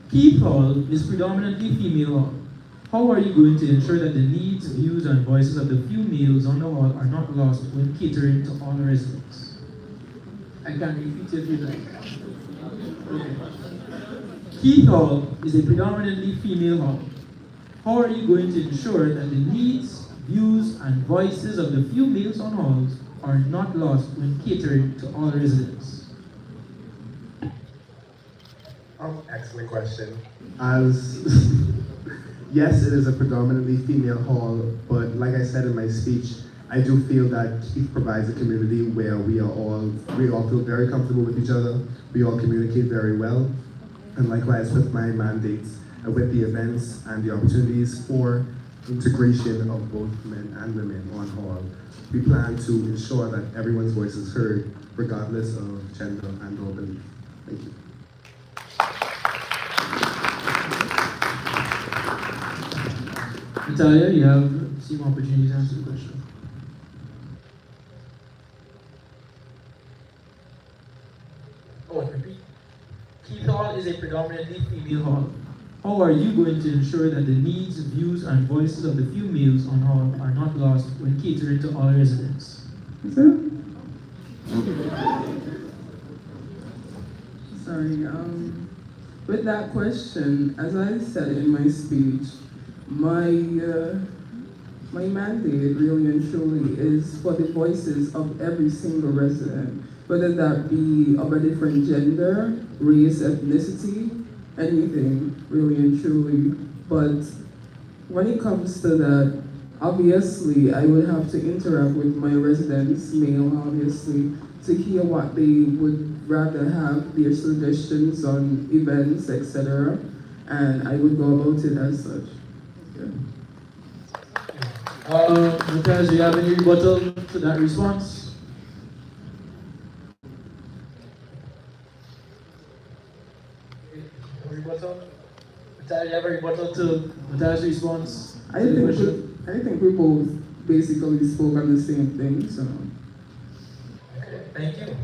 S1: Keith Hall is predominantly female hall. How are you going to ensure that the needs, views, and voices of the few males on the hall are not lost when catering to all residents? I can repeat it if you like. Okay. Keith Hall is a predominantly female hall. How are you going to ensure that the needs, views, and voices of the few males on halls are not lost when catering to all residents?
S4: Excellent question. As yes, it is a predominantly female hall, but like I said in my speech, I do feel that Keith provides a community where we all feel very comfortable with each other. We all communicate very well, and likewise with my mandates, with the events and the opportunities for integration of both men and women on hall. We plan to ensure that everyone's voice is heard, regardless of gender and or belief. Thank you.
S1: Natalia, you have the same opportunity to answer the question. Oh, repeat. Keith Hall is a predominantly female hall. How are you going to ensure that the needs, views, and voices of the few males on hall are not lost when catering to all residents?
S5: Sorry, with that question, as I said in my speech, my mandate really and truly is for the voices of every single resident, whether that be of a different gender, race, ethnicity, anything, really and truly. But when it comes to that, obviously I would have to interact with my residents, male obviously, to hear what they would rather have, their suggestions on events, etc. And I would go about it as such.
S1: Matthias, do you have any rebuttal to that response? Rebuttal? Natalia, you have a rebuttal to Natalia's response?
S12: I think we both basically spoke on the same thing, so.
S1: Okay, thank you.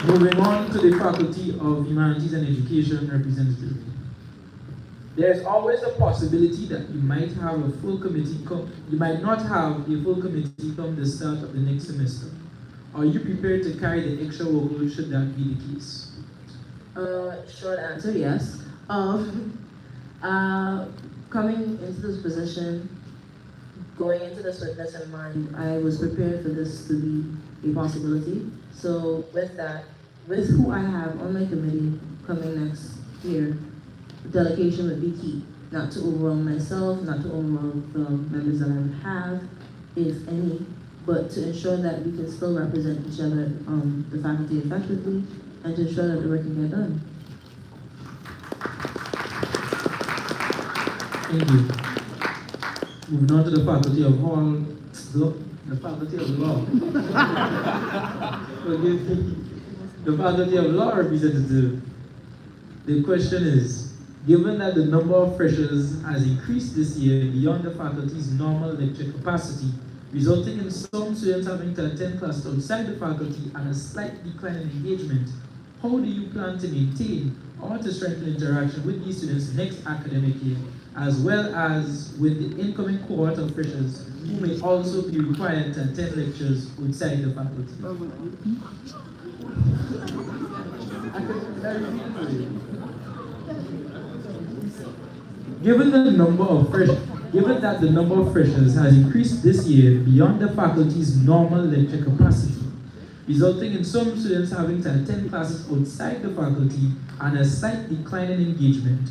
S1: Moving on to the Faculty of Humanities and Education representative. There is always a possibility that you might have a full committee you might not have a full committee come the start of the next semester. Are you prepared to carry the extra workload should that be the case?
S7: Short answer, yes. Coming into this position, going into this with this in mind, I was prepared for this to be a possibility. So with that, with who I have on my committee coming next year, delegation would be key. Not to overwhelm myself, not to overwhelm the members that I would have, if any, but to ensure that we can still represent each other, the faculty effectively, and to ensure that the work can get done.
S1: Thank you. Moving on to the Faculty of the Faculty of Law. Forgive me. The Faculty of Law representative. The question is, given that the number of freshers has increased this year beyond the faculty's normal lecture capacity, resulting in some students having to attend classes outside the faculty and a slight decline in engagement, how do you plan to maintain or to strengthen interaction with these students next academic year, as well as with the incoming cohort of freshers who may also be required to attend lectures outside the faculty? Given that the number of freshers has increased this year beyond the faculty's normal lecture capacity, resulting in some students having to attend classes outside the faculty and a slight decline in engagement,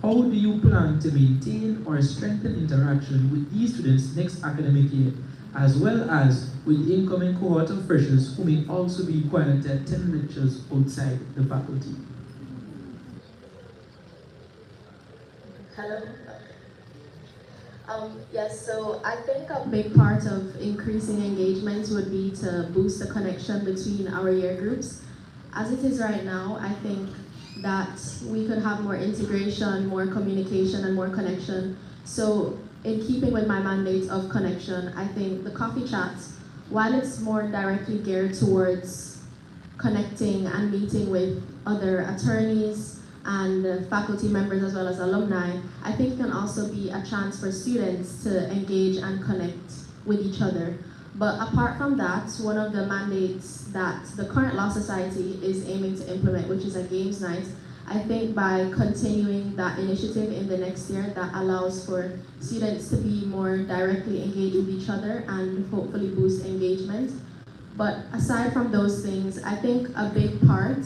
S1: how do you plan to maintain or strengthen interaction with these students next academic year, as well as with the incoming cohort of freshers who may also be required to attend lectures outside the faculty?
S2: Hello. Yes, so I think a big part of increasing engagement would be to boost the connection between our year groups. As it is right now, I think that we could have more integration, more communication, and more connection. So in keeping with my mandate of connection, I think the coffee chats, while it's more directly geared towards connecting and meeting with other attorneys, and faculty members as well as alumni, I think it can also be a chance for students to engage and connect with each other. But apart from that, one of the mandates that the current Law Society is aiming to implement, which is a games night, I think by continuing that initiative in the next year, that allows for students to be more directly engaged with each other and hopefully boost engagement. But aside from those things, I think a big part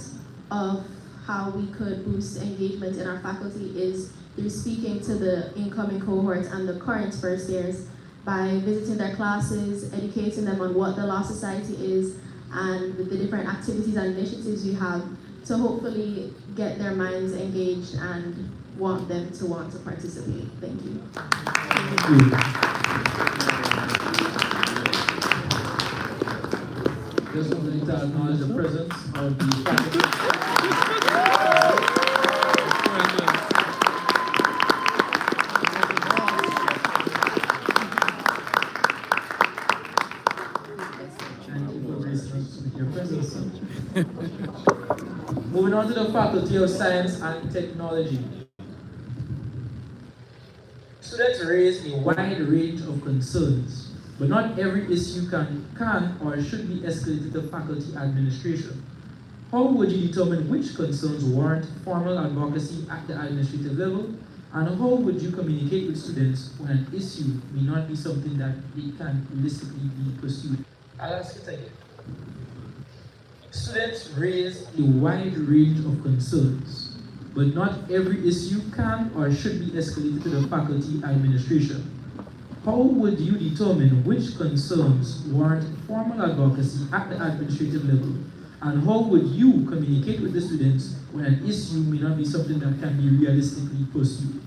S2: of how we could boost engagement in our faculty is through speaking to the incoming cohorts and the current first years by visiting their classes, educating them on what the Law Society is and the different activities and initiatives we have to hopefully get their minds engaged and want them to want to participate. Thank you.
S1: Thank you. Just wanted to acknowledge the presence of the faculty. Moving on to the Faculty of Science and Technology. Students raise a wide range of concerns, but not every issue can or should be escalated to faculty administration. How would you determine which concerns warrant formal advocacy at the administrative level, and how would you communicate with students when an issue may not be something that they can realistically be pursued? I'll ask it again. Students raise a wide range of concerns, but not every issue can or should be escalated to the faculty administration. How would you determine which concerns warrant formal advocacy at the administrative level, and how would you communicate with the students when an issue may not be something that can be realistically pursued?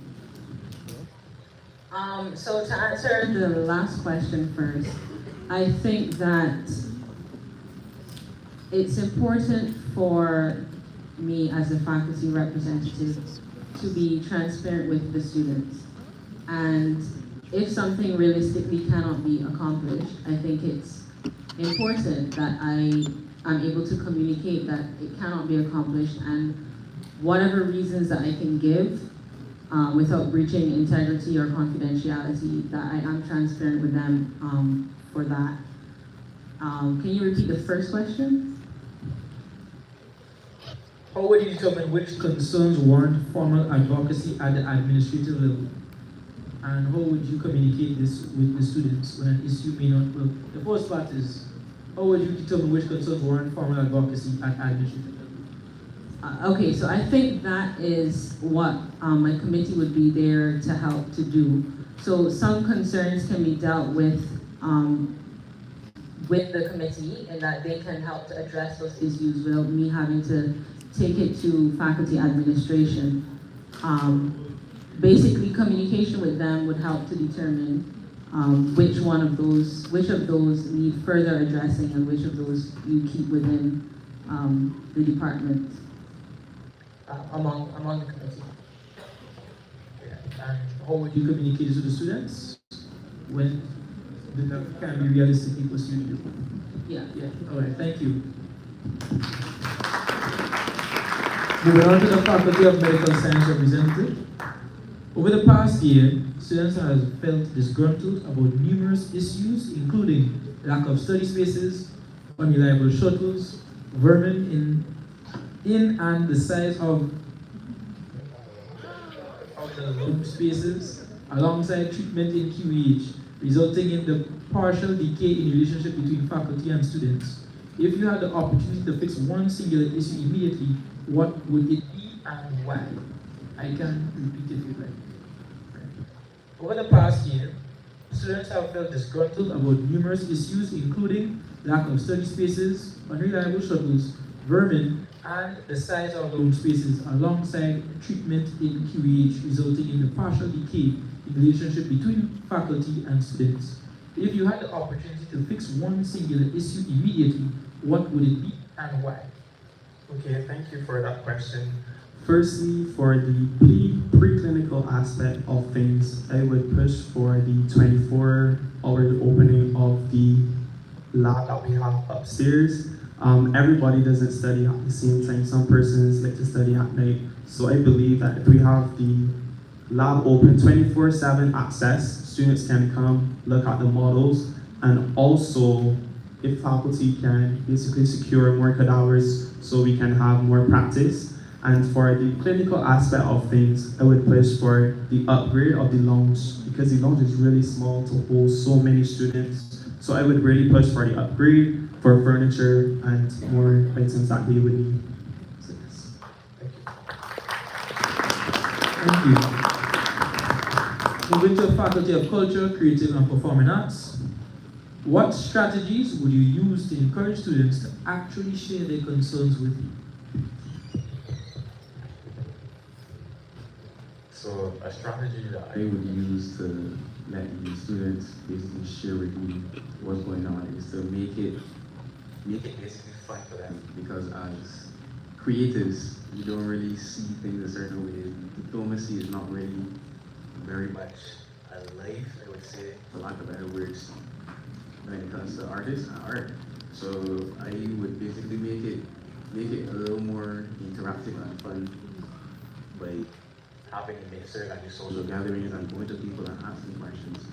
S7: So to answer the last question first, I think that it's important for me as a faculty representative to be transparent with the students. And if something realistically cannot be accomplished, I think it's important that I am able to communicate that it cannot be accomplished, and whatever reasons that I can give without breaching integrity or confidentiality, that I am transparent with them for that. Can you repeat the first question?
S1: How would you determine which concerns warrant formal advocacy at the administrative level? And how would you communicate this with the students when an issue may not, well, the first part is, how would you determine which concerns warrant formal advocacy at administrative level?
S7: Okay, so I think that is what my committee would be there to help to do. So some concerns can be dealt with the committee, and that they can help to address those issues without me having to take it to faculty administration. Basically, communication with them would help to determine which of those need further addressing and which of those you keep within the department among the committee.
S1: And how would you communicate this to the students when that can be realistically pursued?
S7: Yeah.
S1: All right, thank you. Moving on to the Faculty of Medical Science representative. Over the past year, students have felt disgruntled about numerous issues, including lack of study spaces, unreliable shuttles, vermin in and the size of the room spaces, alongside treatment in QEH, resulting in the partial decay in relationship between faculty and students. If you had the opportunity to fix one singular issue immediately, what would it be and why? I can repeat it if you like. Over the past year, students have felt disgruntled about numerous issues, including lack of study spaces, unreliable shuttles, vermin, and the size of room spaces, alongside treatment in QEH, resulting in the partial decay in relationship between faculty and students. If you had the opportunity to fix one singular issue immediately, what would it be and why?
S9: Okay, thank you for that question. Firstly, for the preclinical aspect of things, I would push for the 24-hour opening of the lab that we have upstairs. Everybody doesn't study at the same time. Some persons like to study at night. So I believe that if we have the lab open 24/7 access, students can come look at the models, and also if faculty can basically secure more cadavers so we can have more practice. And for the clinical aspect of things, I would push for the upgrade of the lounge, because the lounge is really small to hold so many students. So I would really push for the upgrade, for furniture, and more items that they would need. So yes.
S1: Thank you. Moving to the Faculty of Culture, Creative and Performing Arts. What strategies would you use to encourage students to actually share their concerns with you?
S10: So a strategy that I would use to let the students basically share with me what's going on is to make it basically fun for them, because as creatives, we don't really see things a certain way. Diplomacy is not really very much alive, I would say, for lack of better words, when it comes to artists and art. So I would basically make it a little more interactive and fun by having certain like social gatherings and going to people and asking questions.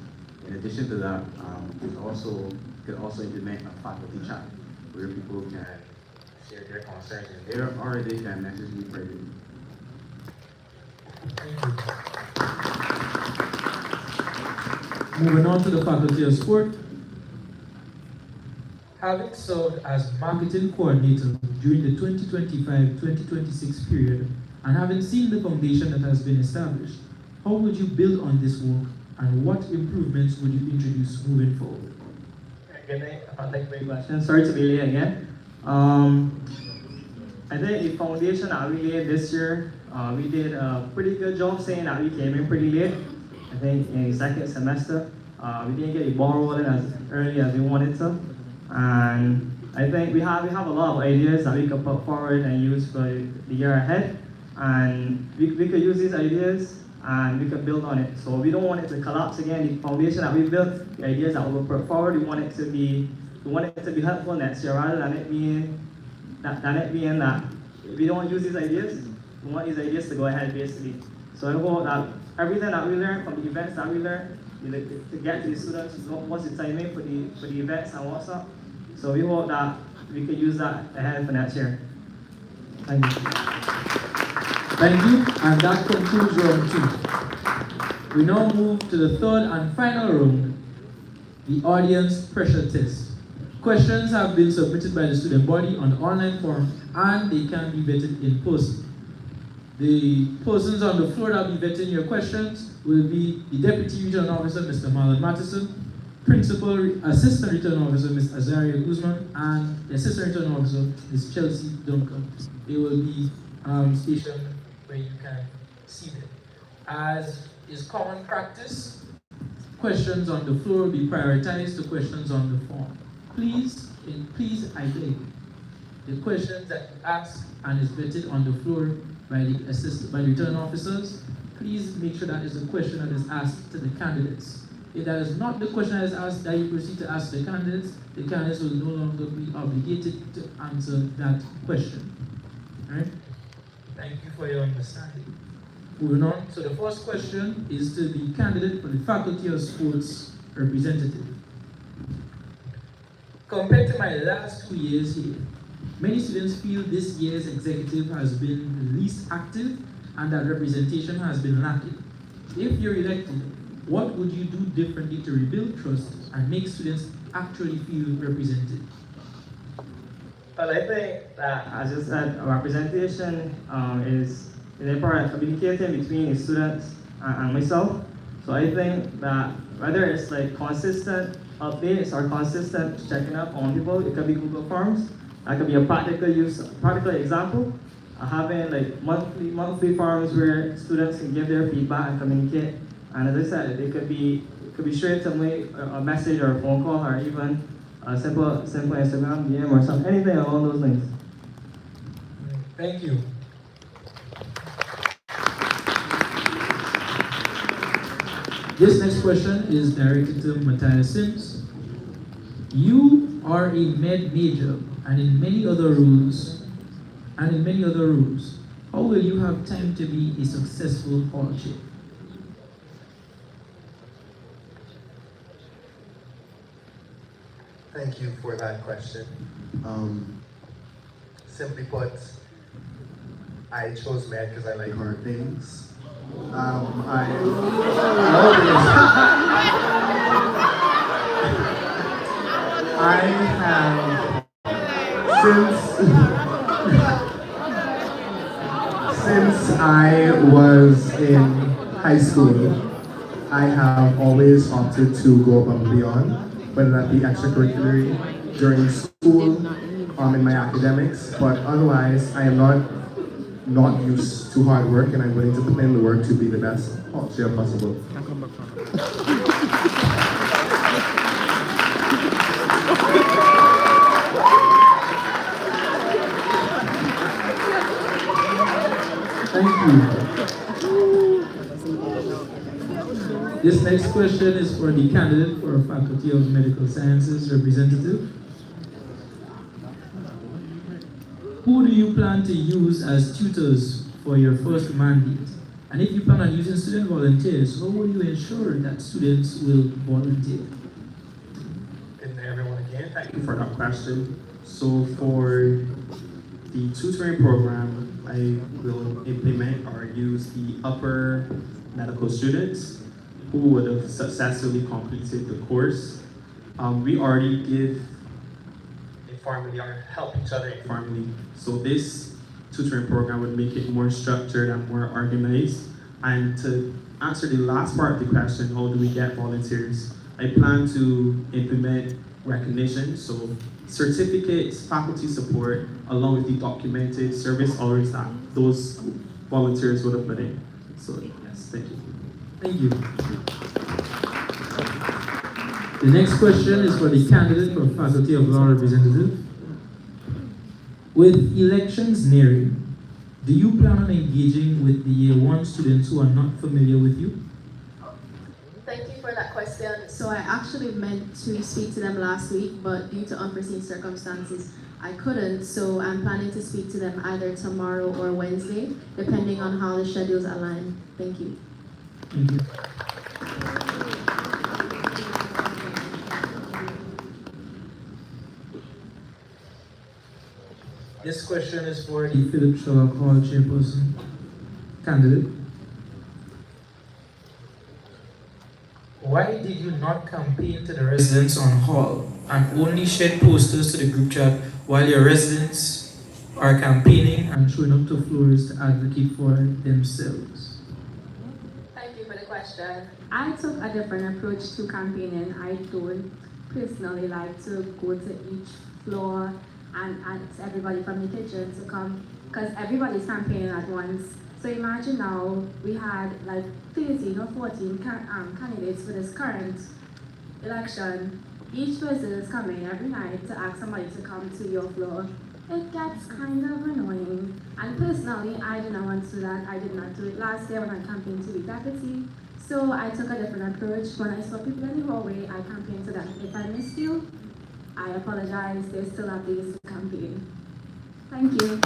S10: In addition to that, we could also implement a faculty chat where people can share their concerns and they can message me privately.
S1: Moving on to the Faculty of Sport. Having served as marketing coordinator during the 2025-2026 period, and having seen the foundation that has been established, how would you build on this work, and what improvements would you introduce moving forward?
S11: Good night. Thank you very much. And sorry to be late again. I think the foundation that we laid this year, we did a pretty good job saying that we came in pretty late. I think in the second semester, we didn't get the ball rolling as early as we wanted to. And I think we have a lot of ideas that we could put forward and use for the year ahead, and we could use these ideas and we could build on it. So we don't want it to collapse again. The foundation that we built, the ideas that we put forward, we want it to be helpful next year, rather than it being that we don't use these ideas. We want these ideas to go ahead, basically. So I hope that everything that we learn from the events that we learn, to get to the students, what's the timing for the events and what's up. So we hope that we could use that ahead for next year. Thank you.
S1: Thank you, and that concludes round 2. We now move to the third and final round, the audience pressure test. Questions have been submitted by the student body on the online forum, and they can be vetted in person. The persons on the floor that will be vetting your questions will be the Deputy Return Officer, Mr. Marlon Matheson, Principal Assistant Return Officer, Ms. Azaria Guzman, and the Assistant Return Officer, Ms. Chelsea Duncan. They will be stationed where you can see them. As is common practice, questions on the floor will be prioritized to questions on the form. Please, I beg, the questions that you ask and is vetted on the floor by the return officers, please make sure that is a question that is asked to the candidates. If that is not the question that is asked, that you proceed to ask the candidates will no longer be obligated to answer that question. All right? Thank you for your understanding. Moving on, so the first question is to the candidate for the Faculty of Sports representative. Compared to my last 2 years here, many students feel this year's executive has been the least active and that representation has been lacking. If you're elected, what would you do differently to rebuild trust and make students actually feel represented?
S11: Well, I think that, as you said, representation is important, communicating between the students and myself. So I think that whether it's like consistent updates or consistent checking up on people, it could be Google Forms. That could be a practical example. Having like monthly forums where students can give their feedback and communicate. And as I said, it could be straight to me, a message or a phone call, or even a simple Instagram DM or something, anything along those lines.
S1: Thank you. This next question is directed to Matthias Sims. You are a med major and in many other roles, how will you have time to be a successful hall chair?
S4: Thank you for that question. Simply put, I chose med because I like hard things. Since I was in high school, I have always opted to go above and beyond, whether that be extracurricular, during school, in my academics, but otherwise I am not used to hard work, and I'm willing to put in the work to be the best hall chair possible.
S1: Thank you. This next question is for the candidate for Faculty of Medical Sciences representative. Who do you plan to use as tutors for your first mandate? And if you plan on using student volunteers, how will you ensure that students will volunteer?
S9: Good day, everyone again. Thank you for that question. So for the tutoring program, I will implement or use the upper medical students who would have successfully completed the course. We already give informally or help each other informally. So this tutoring program would make it more structured and more organized. And to answer the last part of the question, how do we get volunteers? I plan to implement recognition, so certificates, faculty support, along with the documented service hours that those volunteers would have put in. So yes, thank you.
S1: Thank you. The next question is for the candidate for Faculty of Law representative. With elections nearing, do you plan on engaging with the Year 1 students who are not familiar with you?
S2: Thank you for that question. So I actually meant to speak to them last week, but due to unforeseen circumstances, I couldn't. So I'm planning to speak to them either tomorrow or Wednesday, depending on how the schedules align. Thank you.
S1: Thank you. This question is for the Philip Sherlock Hall Chairperson candidate. Why did you not campaign to the residents on Hall and only shed posters to the group chat while your residents are campaigning and showing up to floors to advocate for themselves?
S6: Thank you for the question.
S13: I took a different approach to campaigning. I don't personally like to go to each floor and ask everybody from the kitchen to come, because everybody's campaigning at once. So imagine now we had like 13 or 14 candidates for this current election. Each person is coming every night to ask somebody to come to your floor. It gets kind of annoying. And personally, I did not want to do that. I did not do it last year when I campaigned to be deputy. So I took a different approach. When I saw people in the hallway, I campaigned to them. If I missed you, I apologize. There's still a days to campaign. Thank you.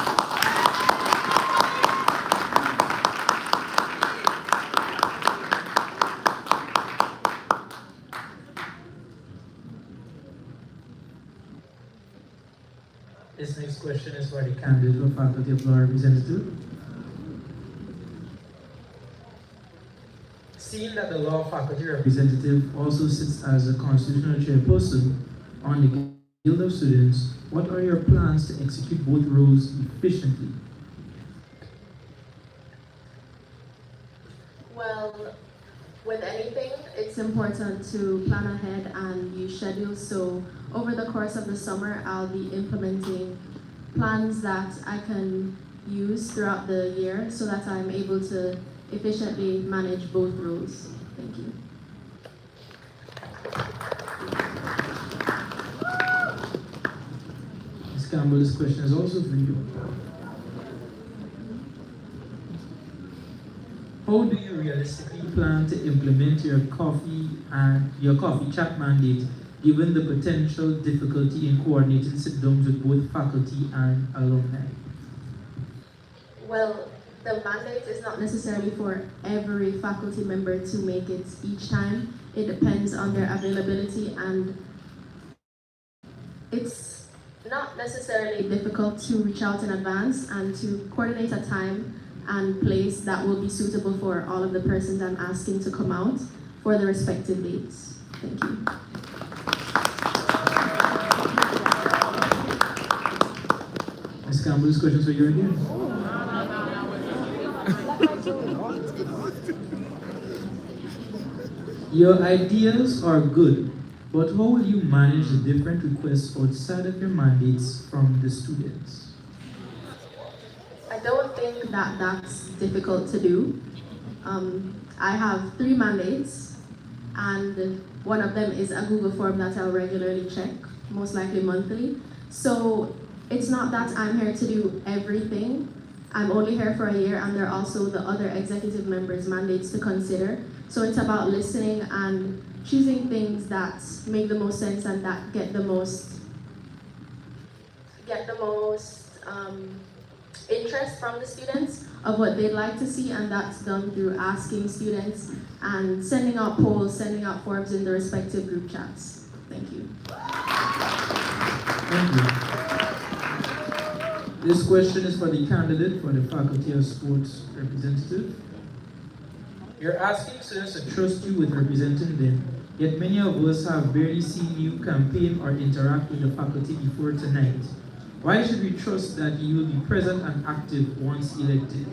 S1: This next question is for the candidate for Faculty of Law Representative. Seeing that the Law Faculty Representative also sits as a constitutional chairperson on the Guild of Students, what are your plans to execute both roles efficiently?
S2: Well, with anything, it's important to plan ahead and use schedules. So over the course of the summer, I'll be implementing plans that I can use throughout the year so that I'm able to efficiently manage both roles. Thank you.
S1: Ms. Campbell, this question is also for you. How do you realistically plan to implement your coffee chat mandate, given the potential difficulty in coordinating sit-downs with both faculty and alumni?
S2: Well, the mandate is not necessarily for every faculty member to make it each time. It depends on their availability, and it's not necessarily difficult to reach out in advance and to coordinate a time and place that will be suitable for all of the persons I'm asking to come out for the respective dates. Thank you.
S1: Ms. Campbell, this question is for you again. Your ideas are good, but how will you manage the different requests outside of your mandates from the students?
S2: I don't think that that's difficult to do. I have 3 mandates, and one of them is a Google form that I'll regularly check, most likely monthly. So it's not that I'm here to do everything. I'm only here for a year, and there are also the other executive members' mandates to consider. So it's about listening and choosing things that make the most sense and that get the most interest from the students of what they'd like to see, and that's done through asking students and sending out polls, sending out forms in the respective group chats. Thank you.
S1: Thank you. This question is for the candidate for the Faculty of Sports representative. You're asking students to trust you with representing them, yet many of us have barely seen you campaign or interact with the faculty before tonight. Why should we trust that you will be present and active once elected?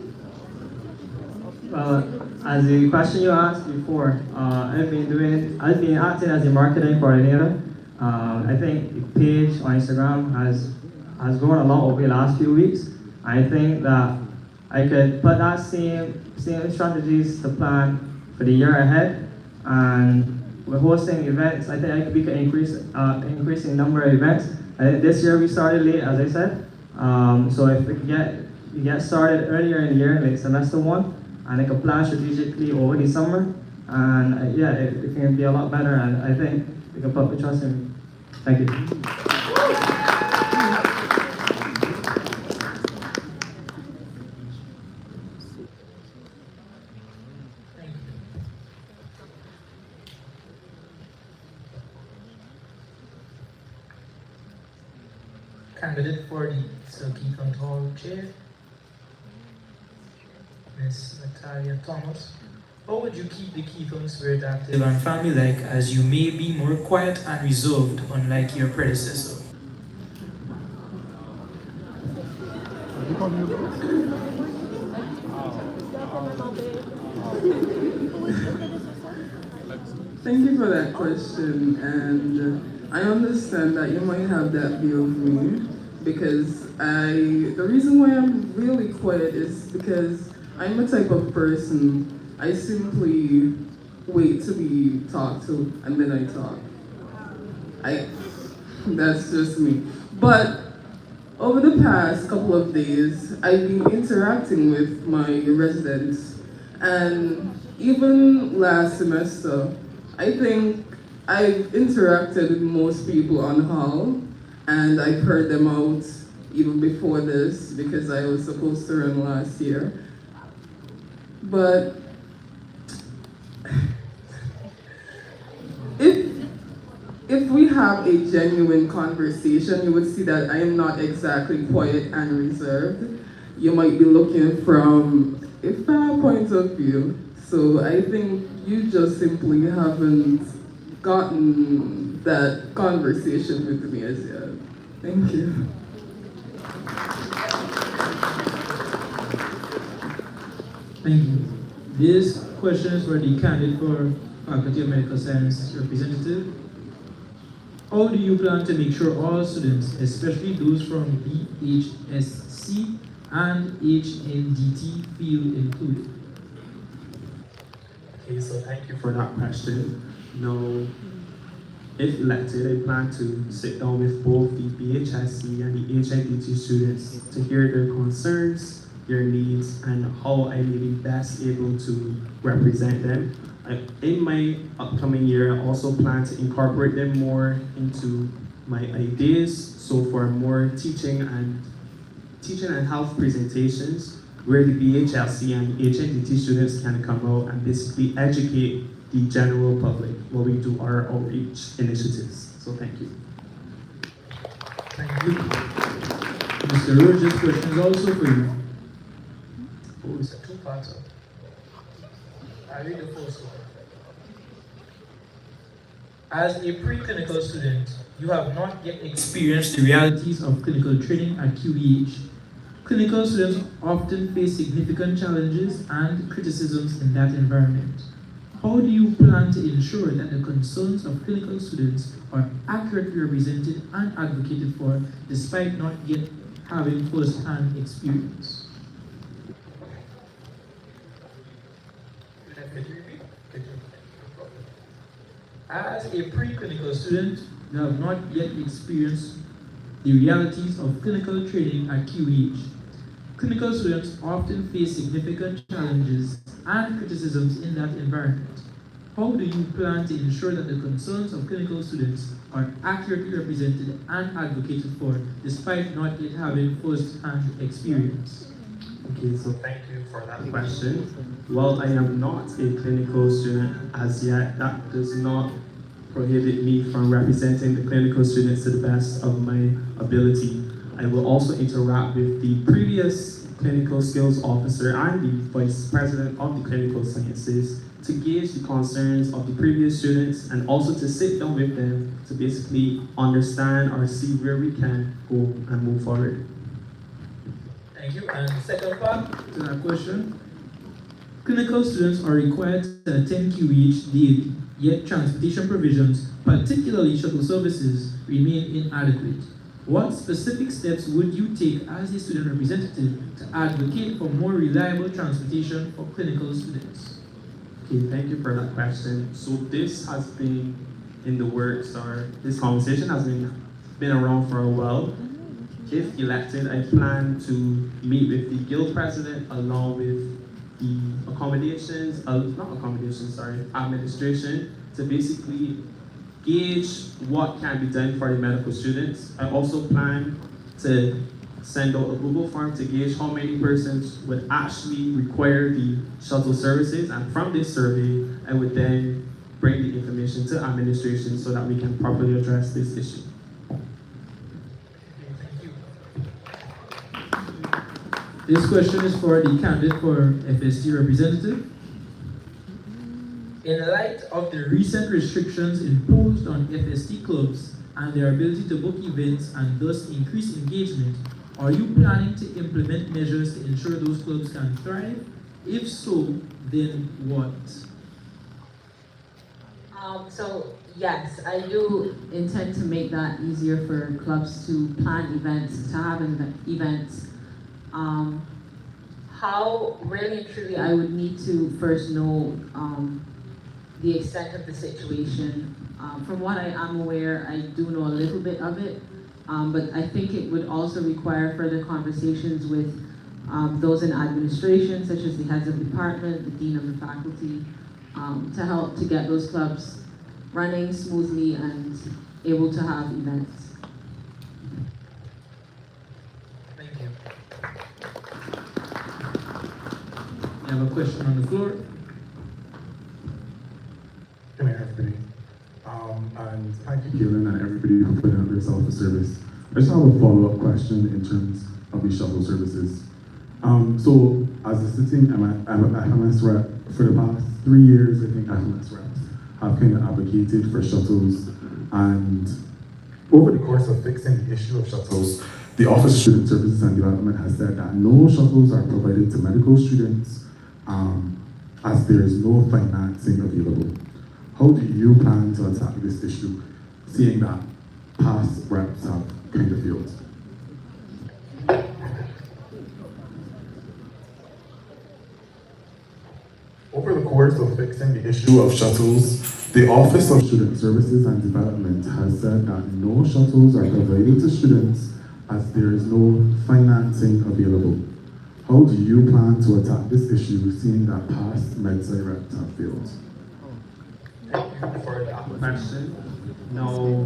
S11: Well, as the question you asked before, I've been acting as a marketing coordinator. I think the page on Instagram has grown a lot over the last few weeks. I think that I could put that same strategies to plan for the year ahead, and we're hosting events. I think we could increase the number of events. I think this year we started late, as I said, So if you get started earlier in the year, like semester 1, and they can plan strategically over the summer, and yeah, it can be a lot better, and I think you can put the trust in me. Thank you.
S14: Candidate for the Sir Keith Hall chair, Miss Natalia Thomas. How would you keep the Keith spirit active and family-like as you may be more quiet and reserved, unlike your predecessor?
S12: Thank you for that question, and I understand that you might have that view of me because the reason why I'm really quiet is because I'm a type of person, I simply wait to be talked to and then I talk. That's just me. But over the past couple of days, I've been interacting with my residents, and even last semester, I think I've interacted with most on hall, and I've heard them out even before this because I was supposed to run last year. But if we have a genuine conversation, you would see that I am not exactly quiet and reserved. You might be looking from a fair point of view. So I think you just simply haven't gotten that conversation with me as yet. Thank you.
S1: Thank you. This question is for the candidate for Faculty of Medical Science representative. How do you plan to make sure all students, especially those from BHSC and HNDT, feel included?
S9: Okay, so thank you for that question. Now, if elected, I plan to sit down with both the BHSC and the HNDT students to hear their concerns, their needs, and how I may be best able to represent them. In my upcoming year, I also plan to incorporate them more into my ideas. So for more teaching and health presentations, where the BHLC and HNDT students can come out and basically educate the general public while we do our outreach initiatives. So thank you.
S1: Thank you. Mr. Roach, this question is also for you.
S14: Oh, it's a two-parter. I read the first one. As a pre-clinical student, you have not yet experienced the realities of clinical training at QEH. Clinical students often face significant challenges and criticisms in that environment. How do you plan to ensure that the concerns of clinical students are accurately represented and advocated for, despite not yet having first-hand experience? As a pre-clinical student, you have not yet experienced the realities of clinical training at QEH. Clinical students often face significant challenges and criticisms in that environment. How do you plan to ensure that the concerns of clinical students are accurately represented and advocated for, despite not yet having first-hand experience?
S9: Okay, so thank you for that question. Well, I am not a clinical student as yet. That does not prohibit me from representing the clinical students to the best of my ability. I will also interact with the previous clinical skills officer and the vice president of the clinical sciences to gauge the concerns of the previous students and also to sit down with them to basically understand or see where we can go and move forward.
S14: Thank you. And the second part
S1: to that question. Clinical students are required to attend QEH daily, yet transportation provisions, particularly shuttle services, remain inadequate. What specific steps would you take as a student representative to advocate for more reliable transportation for clinical students?
S9: Okay, thank you for that question. So this has been in the works, or this conversation has been around for a while. if elected, I plan to meet with the guild president along with the administration to basically gauge what can be done for the medical students. I also plan to send out a Google form to gauge how many persons would actually require the shuttle services, and from this survey, I would then bring the information to administration so that we can properly address this issue.
S14: This question is for the candidate for FST representative. In light of the recent restrictions imposed on FST clubs and their ability to book events and thus increase engagement, are you planning to implement measures to ensure those clubs can thrive? If so, then what?
S7: So yes, I do intend to make that easier for clubs to plan events, to have events. How really and truly I would need to first know the extent of the situation. From what I am aware, I do know a little bit of it, but I think it would also require further conversations with those in administration, such as the heads of department, the dean of the faculty, to help to get those clubs running smoothly and able to have events.
S14: Thank you. I have a question on the floor.
S15: Good night, everybody. And thank you, Kaylin, and everybody who put in themselves for service. I just have a follow-up question in terms of the shuttle services. So, as a sitting FMS rep, for the past 3 years, I think FMS reps have kind of advocated for shuttles, and over the course of fixing the issue of shuttles, the Office of Student Services and Development has said that no shuttles are provided to medical students as there is no financing available. How do you plan to attack this issue, seeing that past reps have kind of failed? Over the course of fixing the issue of shuttles, the Office of Student Services and Development has said that no shuttles are provided to students as there is no financing available. How do you plan to attack this issue, seeing that past MedSci reps have failed?
S9: Thank you for that question. Now,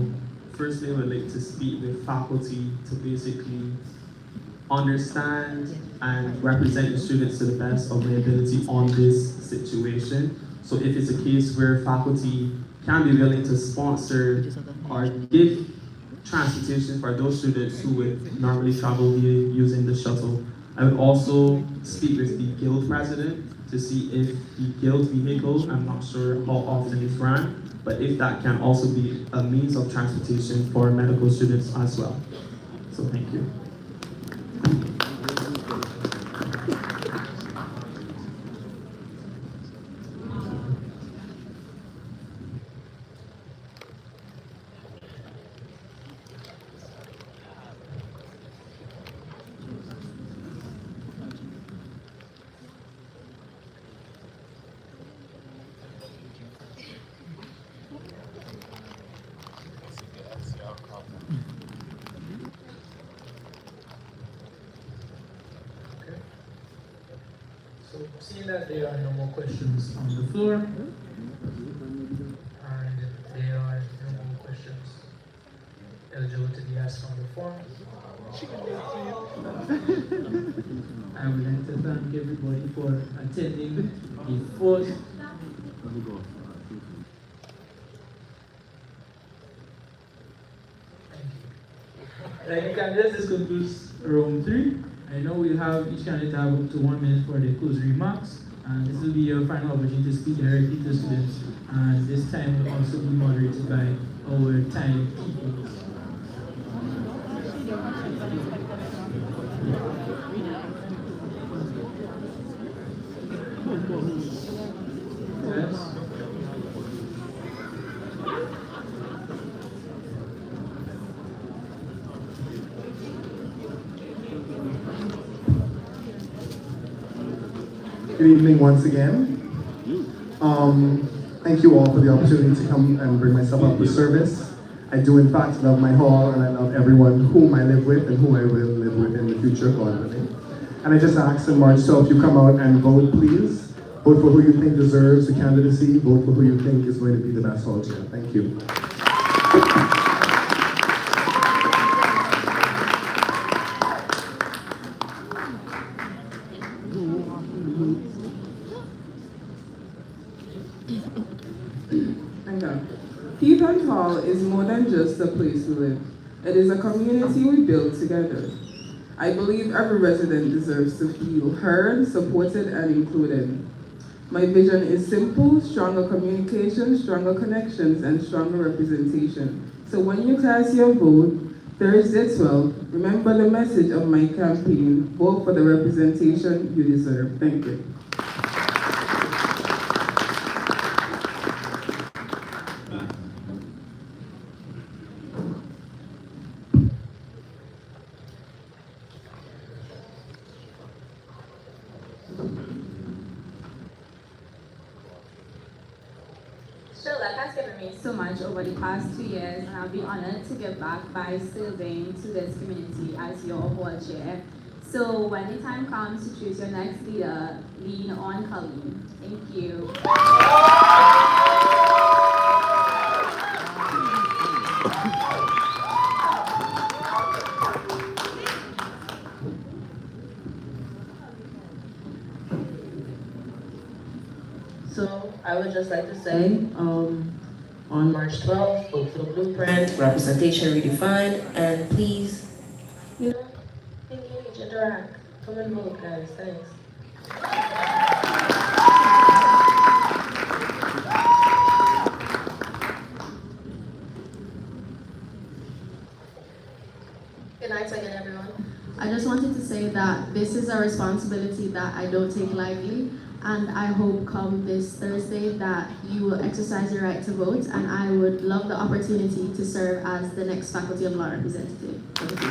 S9: firstly, I would like to speak with faculty to basically understand and represent the students to the best of their ability on this situation. So if it's a case where faculty can be willing to sponsor or give transportation for those students who would normally travel via using the shuttle, I would also speak with the guild president to see if the guild vehicle, I'm not sure how often it's run, but if that can also be a means of transportation for medical students as well. So thank you.
S14: So, seeing that there are no more questions on the floor, and there are no more questions eligible to be asked on the floor, I would like to thank everybody for attending the fourth. Like candidates, this concludes round 3. I know we'll have each candidate have up to 1 minute for their closing remarks, and this will be your final opportunity to speak directly to students. And this time will also be moderated by our timekeepers. Yes.
S15: Good evening once again. Thank you all for the opportunity to come and bring myself up for service.
S4: I do in fact love my hall, and I love everyone whom I live with and whom I will live with in the future, God willing. And I just ask in March 12th you come out and vote, please. Vote for who you think deserves the candidacy. Vote for who you think is going to be the best hall chair. Thank you.
S12: Keith Hall is more than just a place we live. It is a community we build together. I believe every resident deserves to feel heard, supported, and included. My vision is simple: stronger communication, stronger connections, and stronger representation. So when you cast your vote, Thursday 12th, remember the message of my campaign: vote for the representation you deserve. Thank you.
S6: Sheila has given me so much over the past 2 years, and I'll be honored to give back by serving to this community as your hall chair. So when the time comes to choose your next leader, lean on Colleen. Thank you.
S7: So I would just like to say, on March 12th, vote for the blueprint, representation redefined, and please, engage, interact. Come and vote, guys. Thanks.
S2: Good night again, everyone.
S16: I just wanted to say that this is a responsibility that I don't take lightly, and I hope come this Thursday that you will exercise your right to vote, and I would love the opportunity to serve as the next Faculty of Law representative. Thank you.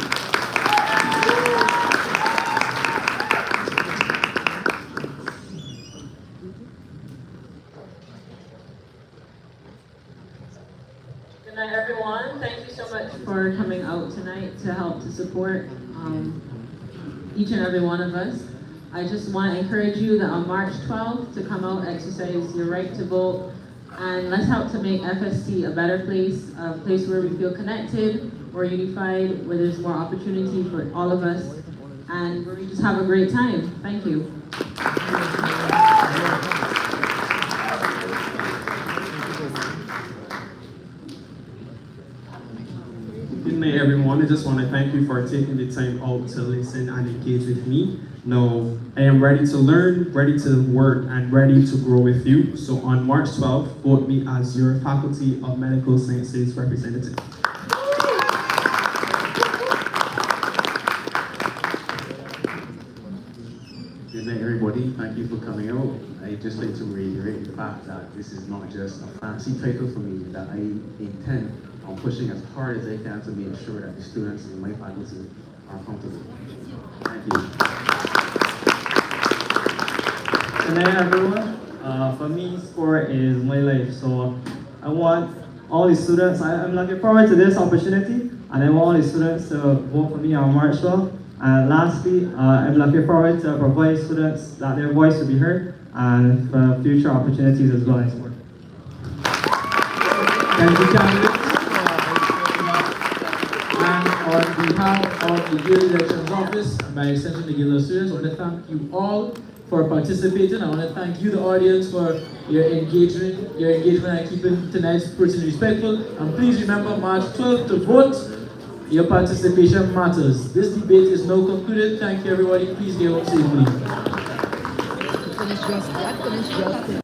S8: Good night, everyone. Thank you so much for coming out tonight to help to support each and every one of us. I just want to encourage you that on March 12th to come out, exercise your right to vote, and let's help to make FST a better place, a place where we feel connected, we're unified, where there's more opportunity for all of us, and where we just have a great time. Thank you.
S9: Good night, everyone. I just want to thank you for taking the time out to listen and engage with me. Now, I am ready to learn, ready to work, and ready to grow with you. So on March 12th, vote me as your Faculty of Medical Sciences representative.
S10: Good night, everybody. Thank you for coming out. I'd just like to reiterate the fact that this is not just a fancy title for me, that I intend on pushing as hard as I can to make sure that the students in my faculty are comfortable. Thank you.
S11: Good night, everyone. For me, sport is my life, so I want all the students, I'm looking forward to this opportunity, and I want all the students to vote for me on March 12th. And lastly, I'm looking forward to provide students that their voice will be heard, and for future opportunities as well in sport.
S1: Thank you, candidates. And on behalf of the Guild Elections Office, and by extension the Guild of Students, I want to thank you all for participating. I want to thank you, the audience, for your engagement and keeping tonight's person respectful. And please remember March 12th to vote. Your participation matters. This debate is now concluded. Thank you, everybody. Please get home safely.